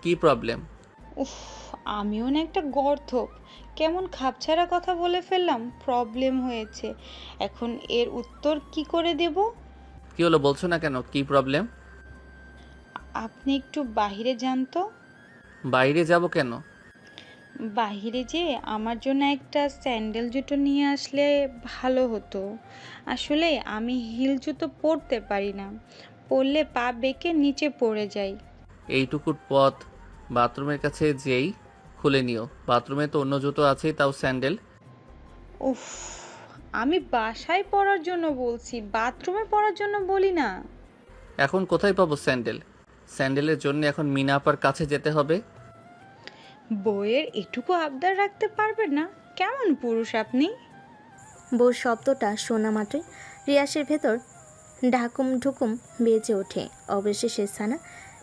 কি প্রবলেম? উফ, আমিও না একটা গর্ধপ, কেমন খাপছাড়া কথা বলে ফেললাম। প্রবলেম হয়েছে, এখন এর উত্তর কি করে দেব? কি হলো বলছো না কেন? কি প্রবলেম? আপনি একটু বাইরে যান তো। বাইরে যাব কেন? বাইরে যে আমার জন্য একটা স্যান্ডেল জুতো নিয়ে আসলে ভালো হতো। আসলে আমি হিল জুতো পরতে পারি না, পরলে পা বেঁকে নিচে পড়ে যাই। এইটুকুর পথ বাথরুমের কাছে যেই খুলে নিও। বাথরুমে তো অন্য জুতো আছেই, তাও স্যান্ডেল। উফ, আমি বাসায় পরার জন্য বলছি, বাথরুমে পরার জন্য বলি না। এখন কোথায় পাবো স্যান্ডেল? স্যান্ডেলের জন্য এখন মিনা আপার কাছে যেতে হবে। বইয়ের এটুকু আবদার রাখতে পারবেন না? কেমন পুরুষ আপনি! বউ শব্দটা শোনা মাত্রই রিয়াসের ভেতর ঢাকুম ঢুকুম বেজে ওঠে। অবশেষে সানা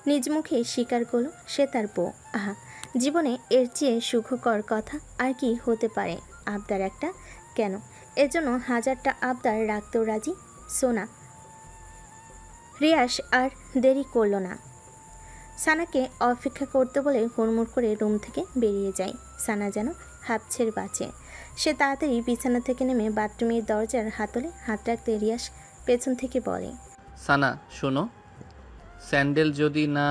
নিজ মুখে স্বীকার করল সে তার বউ। আহা, জীবনে এর চেয়ে সুখকর কথা আর কি হতে পারে? আবদার একটা কেন, এজন্য হাজারটা আবদার রাখতেও রাজি সোনা। রিয়াস আর দেরি করল না। সানাকে অপেক্ষা করতে বলে হুড়মুড় করে রুম থেকে বেরিয়ে যায়। সানা যেন হাঁপ ছেড়ে বাঁচে। সে তাড়াতাড়ি বিছানা থেকে নেমে বাথরুমের দরজার হাতলে হাত রাখতে রিয়াস পেছন থেকে বলে, সানা শোনো, স্যান্ডেল যদি না।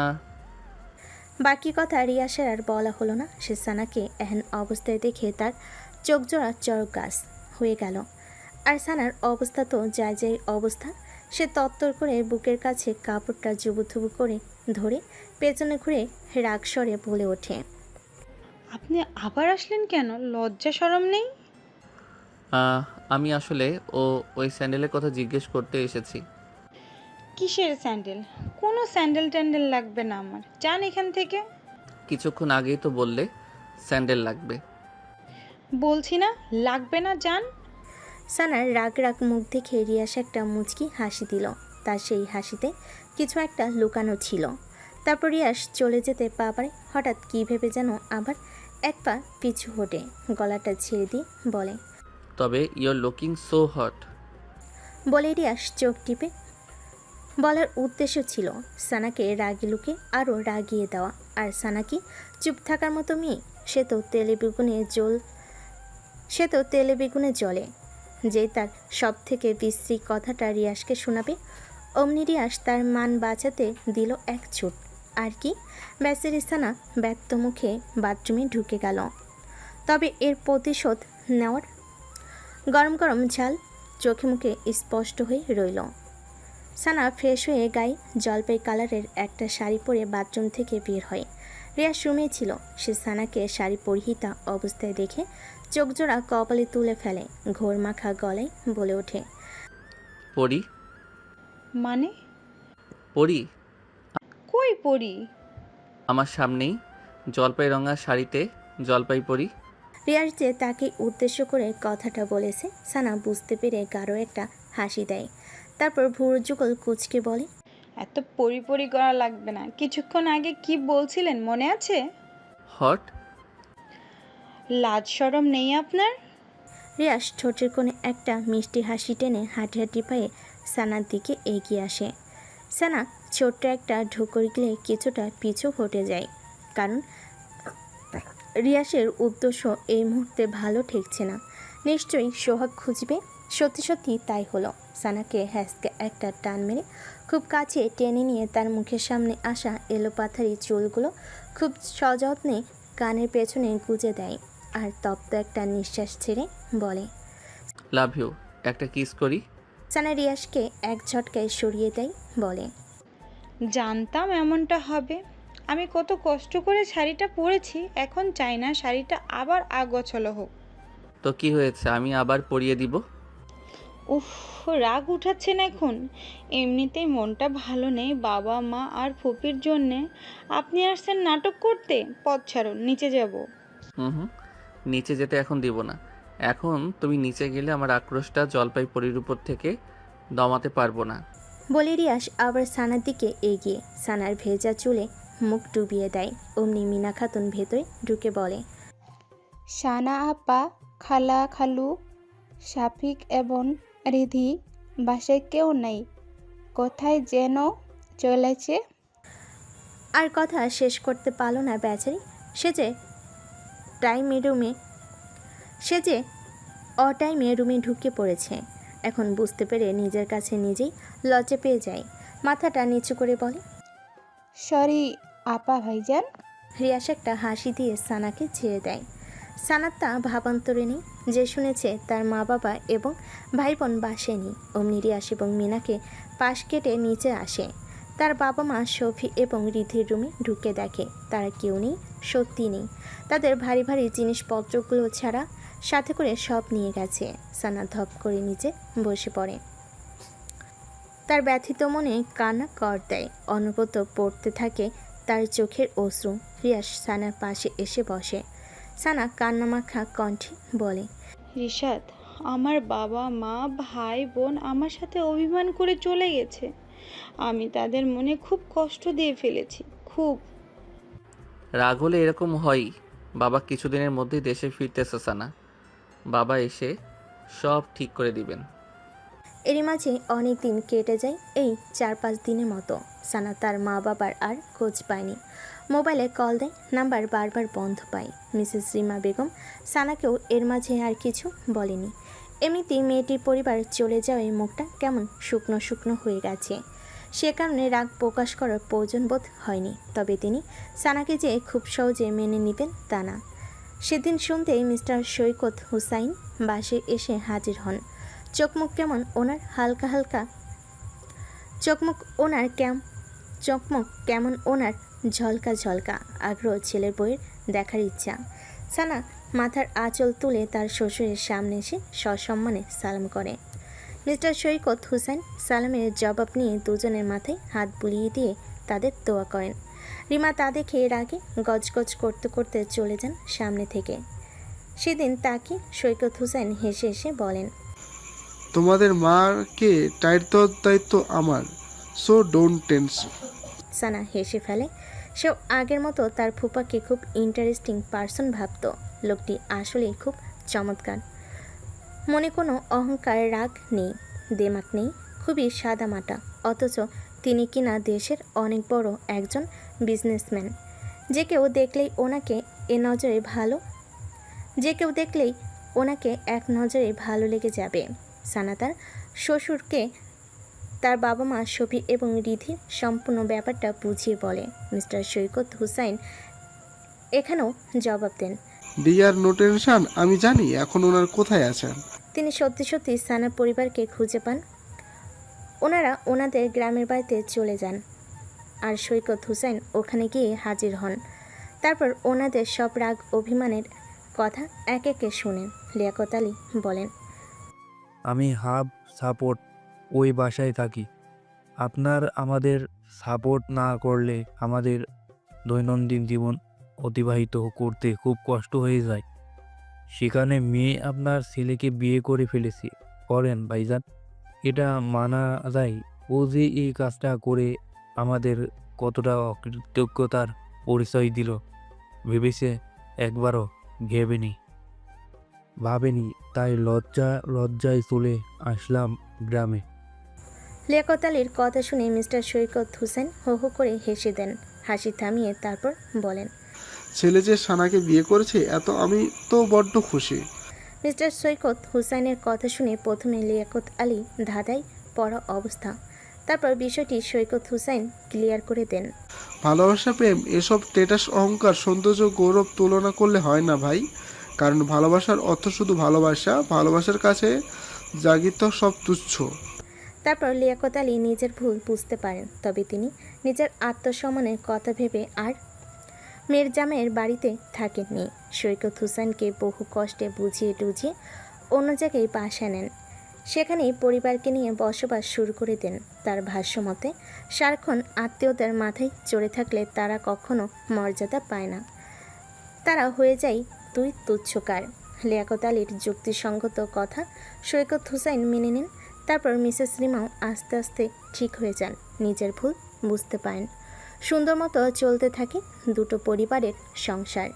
বাকি কথা রিয়াসের আর বলা হলো না। সে সানাকে এহেন অবস্থায় দেখে তার চোখ জোড়া চরক গাছ হয়ে গেল। আর সানার অবস্থা তো যায় অবস্থা। সে তত্তর করে বুকের কাছে কাপড়টা জুবুথুবু করে ধরে পেছনে ঘুরে রাগ স্বরে বলে ওঠে, আপনি আবার আসলেন কেন? লজ্জা শরম নেই? আহ, আমি আসলে ওই স্যান্ডেলের কথা জিজ্ঞেস করতে এসেছি। কিসের স্যান্ডেল? কোনো স্যান্ডেল ট্যান্ডেল লাগবে না আমার, যান এখান থেকে। কিছুক্ষণ আগেই তো বললে স্যান্ডেল লাগবে। বলছি না লাগবে না, যান। সানার রাগ রাগ মুখ দেখে রিয়াস একটা মুচকি হাসি দিল। তার সেই হাসিতে কিছু একটা লুকানো ছিল। তারপর রিয়াস চলে যেতে পা পারে হঠাৎ কী ভেবে যেন আবার এক পা পিছু হটে গলাটা ছেড়ে দিয়ে বলে, তবে ইউর লুকিং সো হট। বলে রিয়াস চোখ টিপে বলার উদ্দেশ্য ছিল সানাকে রাগি লুকে আরও রাগিয়ে দেওয়া। আর সানা কি চুপ থাকার মতো মেয়ে? সে তো তেলে বেগুনে জ্বলে। যেই তার সব থেকে বিশ্রী কথাটা রিয়াসকে শোনাবে, অমনি রিয়াস তার মান বাঁচাতে দিল এক ছুট। আর কি, ব্যাসের সানা ব্যক্ত মুখে বাথরুমে ঢুকে গেল। তবে এর প্রতিশোধ নেওয়ার গরম গরম ঝাল চোখে মুখে স্পষ্ট হয়ে রইল। সানা ফ্রেশ হয়ে গায়ে জলপাই কালারের একটা শাড়ি পরে বাথরুম থেকে বের হয়। রিয়াস রুমে ছিল। সে সানাকে শাড়ি পরিহিতা অবস্থায় দেখে চোখজোড়া কপালে তুলে ফেলে, ঘোর মাখা গলায় বলে ওঠে, পরি? মানে? পরি? কই পড়ি? আমার সামনেই জলপাই রঙা শাড়িতে জলপাই পরি। রিয়াস যে তাকে উদ্দেশ্য করে কথাটা বলেছে সানা বুঝতে পেরে গাঢ় একটা হাসি দেয়। তারপর ভুরু যুগল কুচকে বলে, এত পরি করা লাগবে না। কিছুক্ষণ আগে কি বলছিলেন মনে আছে? হট? লাজ শরম নেই আপনার? রিয়াস ঠোঁটের কোণে একটা মিষ্টি হাসি টেনে হাঁটি হাঁটি পায়ে সানার দিকে এগিয়ে আসে। সানা ছোট্ট একটা ঢোকর গিলে কিছুটা পিছু হটে যায়, কারণ রিয়াসের উদ্দেশ্য এই মুহূর্তে ভালো ঠেকছে না। নিশ্চয়ই সোহাগ খুঁজবে। সত্যি সত্যি তাই হলো। সানাকে হ্যাসকে একটা টান মেরে খুব কাছে টেনে নিয়ে তার মুখের সামনে আসা এলোপাথারি চুলগুলো খুব সযত্নে কানের পেছনে গুজে দেয় আর তপ্ত একটা নিঃশ্বাস ছেড়ে বলে, লাভ ইউ, একটা কিস করি। সানা রিয়াসকে এক ঝটকায় সরিয়ে দেয়, বলে, জানতাম এমনটা হবে। আমি কত কষ্ট করে শাড়িটা পরেছি, এখন চাই না শাড়িটা আবার আগোছালো হোক। তো কি হয়েছে, আমি আবার পরিয়ে দিব। উফ, রাগ উঠাচ্ছেন এখন? এমনিতেই মনটা ভালো নেই বাবা মা আর ফুপির জন্যে। আপনি আসছেন নাটক করতে? পথ ছাড়ুন, নিচে যাব। হুম, নিচে যেতে এখন দিব না। এখন তুমি নিচে গেলে আমার আক্রোশটা জলপাই পরির উপর থেকে দমাতে পারবো না। বলে রিয়াস আবার সানার দিকে এগিয়ে সানার ভেজা চুলে মুখ ডুবিয়ে দেয়। অমনি মিনা খাতুন ভেতরে ঢুকে বলে, সানা আপা, খালা খালু, শাফিক এবং রিধি বাসায় কেউ নেই, কোথায় যেন চলেছে। আর কথা শেষ করতে পারল না বেচারি। সে যে অটাইমে রুমে ঢুকে পড়েছে। এখন বুঝতে পেরে নিজের কাছে নিজেই লজ্জা পেয়ে যায়। মাথাটা নিচু করে বলে, সরি আপা ভাইজান। রিয়াস একটা হাসি দিয়ে সানাকে ছেড়ে দেয়। সানার তা ভাবান্তরে নেই যে শুনেছে তার মা বাবা এবং ভাই বোন বাসায় নেই। অমনি রিয়াস এবং মিনাকে পাশ কেটে নিচে আসে। তার বাবা মা শফি এবং রিধির রুমে ঢুকে দেখে তারা কেউ নেই, সত্যি নেই। তাদের ভারী ভারী জিনিসপত্রগুলো ছাড়া সাথে করে সব নিয়ে গেছে। সানা ধপ করে নিচে বসে পড়ে। তার ব্যথিত মনে কান্না কর দেয়। অনবরত পড়তে থাকে তার চোখের অশ্রু। রিয়াস সানার পাশে এসে বসে। সানা কান্নামাখা কণ্ঠে বলে, রিশাদ, আমার বাবা মা ভাই বোন আমার সাথে অভিমান করে চলে গেছে। আমি তাদের মনে খুব কষ্ট দিয়ে ফেলেছি, খুব। রাগ হলে এরকম হয়ই। বাবা কিছুদিনের মধ্যেই দেশে ফিরতেছে সানা। বাবা এসে সব ঠিক করে দিবেন। এরই মাঝে অনেক দিন কেটে যায়, এই 4-5 দিনের মতো। সানা তার মা বাবার আর খোঁজ পায়নি। মোবাইলে কল দেয়, নাম্বার বারবার বন্ধ পায়। মিসেস রিমা বেগম সানাকেও এর মাঝে আর কিছু বলেনি। এমনিতেই মেয়েটির পরিবার চলে যাওয়ায় মুখটা কেমন শুকনো শুকনো হয়ে গেছে। সে কারণে রাগ প্রকাশ করার প্রয়োজন বোধ হয়নি। তবে তিনি সানাকে যে খুব সহজে মেনে নেবেন তা না। সেদিন সন্ধ্যায় মিস্টার সৈকত হুসাইন বাসে এসে হাজির হন। চোখ মুখ কেমন ওনার হালকা হালকা চকমক কেমন ওনার ঝলকা ঝলকা আগ্রহ ছেলের বইয়ের দেখার ইচ্ছা। সানা মাথার আঁচল তুলে তার শ্বশুরের সামনে এসে সসম্মানে সালাম করে। মিস্টার সৈকত হুসেন সালামের জবাব নিয়ে দুজনের মাথায় হাত বুলিয়ে দিয়ে তাদের দোয়া করেন। রিমা তা দেখে এর আগে গজগজ করতে করতে চলে যান সামনে থেকে। সেদিন তাকে সৈকত হুসেন হেসে হেসে বলেন, তোমাদের মাকে টাইট দেওয়ার দায়িত্ব আমার, সো ডোন্ট টেন্স। সানা হেসে ফেলে। সেও আগের মতো তার ফুপাকে খুব ইন্টারেস্টিং পার্সন ভাবত। লোকটি আসলেই খুব চমৎকার। মনে কোনো অহংকার, রাগ নেই, দেমাক নেই, খুবই সাদামাটা। অথচ তিনি কিনা দেশের অনেক বড় একজন বিজনেসম্যান। যে কেউ দেখলেই ওনাকে এক নজরে ভালো লেগে যাবে। সানা তার শ্বশুরকে তার বাবা মা শফি এবং রিধির সম্পূর্ণ ব্যাপারটা বুঝিয়ে বলে। মিস্টার সৈকত হুসাইন এখানেও জবাব দেন, ডিয়ার নো টেনশন, আমি জানি এখন ওনার কোথায় আছেন। তিনি সত্যি সত্যি সানার পরিবারকে খুঁজে পান। ওনারা ওনাদের গ্রামের বাড়িতে চলে যান আর সৈকত হুসাইন ওখানে গিয়ে হাজির হন। তারপর ওনাদের সব রাগ অভিমানের কথা এক একে শুনেন। লিয়াকত আলী বলেন, আমি হাব সাপোর্ট ওই বাসায় থাকি। আমাদের সাপোর্ট না করলে আমাদের দৈনন্দিন জীবন অতিবাহিত করতে খুব কষ্ট হয়ে যায়। সেখানে মেয়ে আপনার ছেলেকে বিয়ে করে ফেলেছে, করেন ভাইজান, এটা মানা যায়। ও যে এই কাজটা করে আমাদের কতটা অকৃতজ্ঞতার পরিচয় দিল ভেবেছে একবারও ভাবেনি, তাই লজ্জায় চলে আসলাম গ্রামে। লিয়াকত আলীর কথা শুনে মিস্টার সৈকত হুসেন হো হো করে হেসে দেন। হাসি থামিয়ে তারপর বলেন, ছেলে যে সানাকে বিয়ে করেছে এত আমি তো বড্ড খুশি। মিস্টার সৈকত হুসাইনের কথা শুনে প্রথমে লিয়াকত আলী ধাঁধায় পড়া অবস্থা। তারপর বিষয়টি সৈকত হুসাইন ক্লিয়ার করে দেন। ভালোবাসা, প্রেম এসব স্ট্যাটাস, অহংকার, সৌন্দর্য, গৌরব তুলনা করলে হয় না ভাই। কারণ ভালোবাসার অর্থ শুধু ভালোবাসা, ভালোবাসার কাছে জাগিত সব তুচ্ছ। তারপর লিয়াকত আলী নিজের ভুল বুঝতে পারেন। তবে তিনি নিজের আত্মসম্মানের কথা ভেবে আর মেয়ের জামাইয়ের বাড়িতে থাকেননি। সৈকত হুসাইনকে বহু কষ্টে বুঝিয়ে টুঝিয়ে অন্য জায়গায় বাসা নেন। সেখানেই পরিবারকে নিয়ে বসবাস শুরু করে দেন। তার ভাষ্যমতে সারাক্ষণ আত্মীয়দের মাথায় চড়ে থাকলে তারা কখনো মর্যাদা পায় না, তারা হয়ে যায় দুই তুচ্ছকার। লিয়াকত আলীর যুক্তিসঙ্গত কথা সৈকত হুসাইন মেনে নেন। তারপর মিসেস রিমাও আস্তে আস্তে ঠিক হয়ে যান, নিজের ভুল বুঝতে পারেন। সুন্দর মতো চলতে থাকে দুটো পরিবারের সংসার।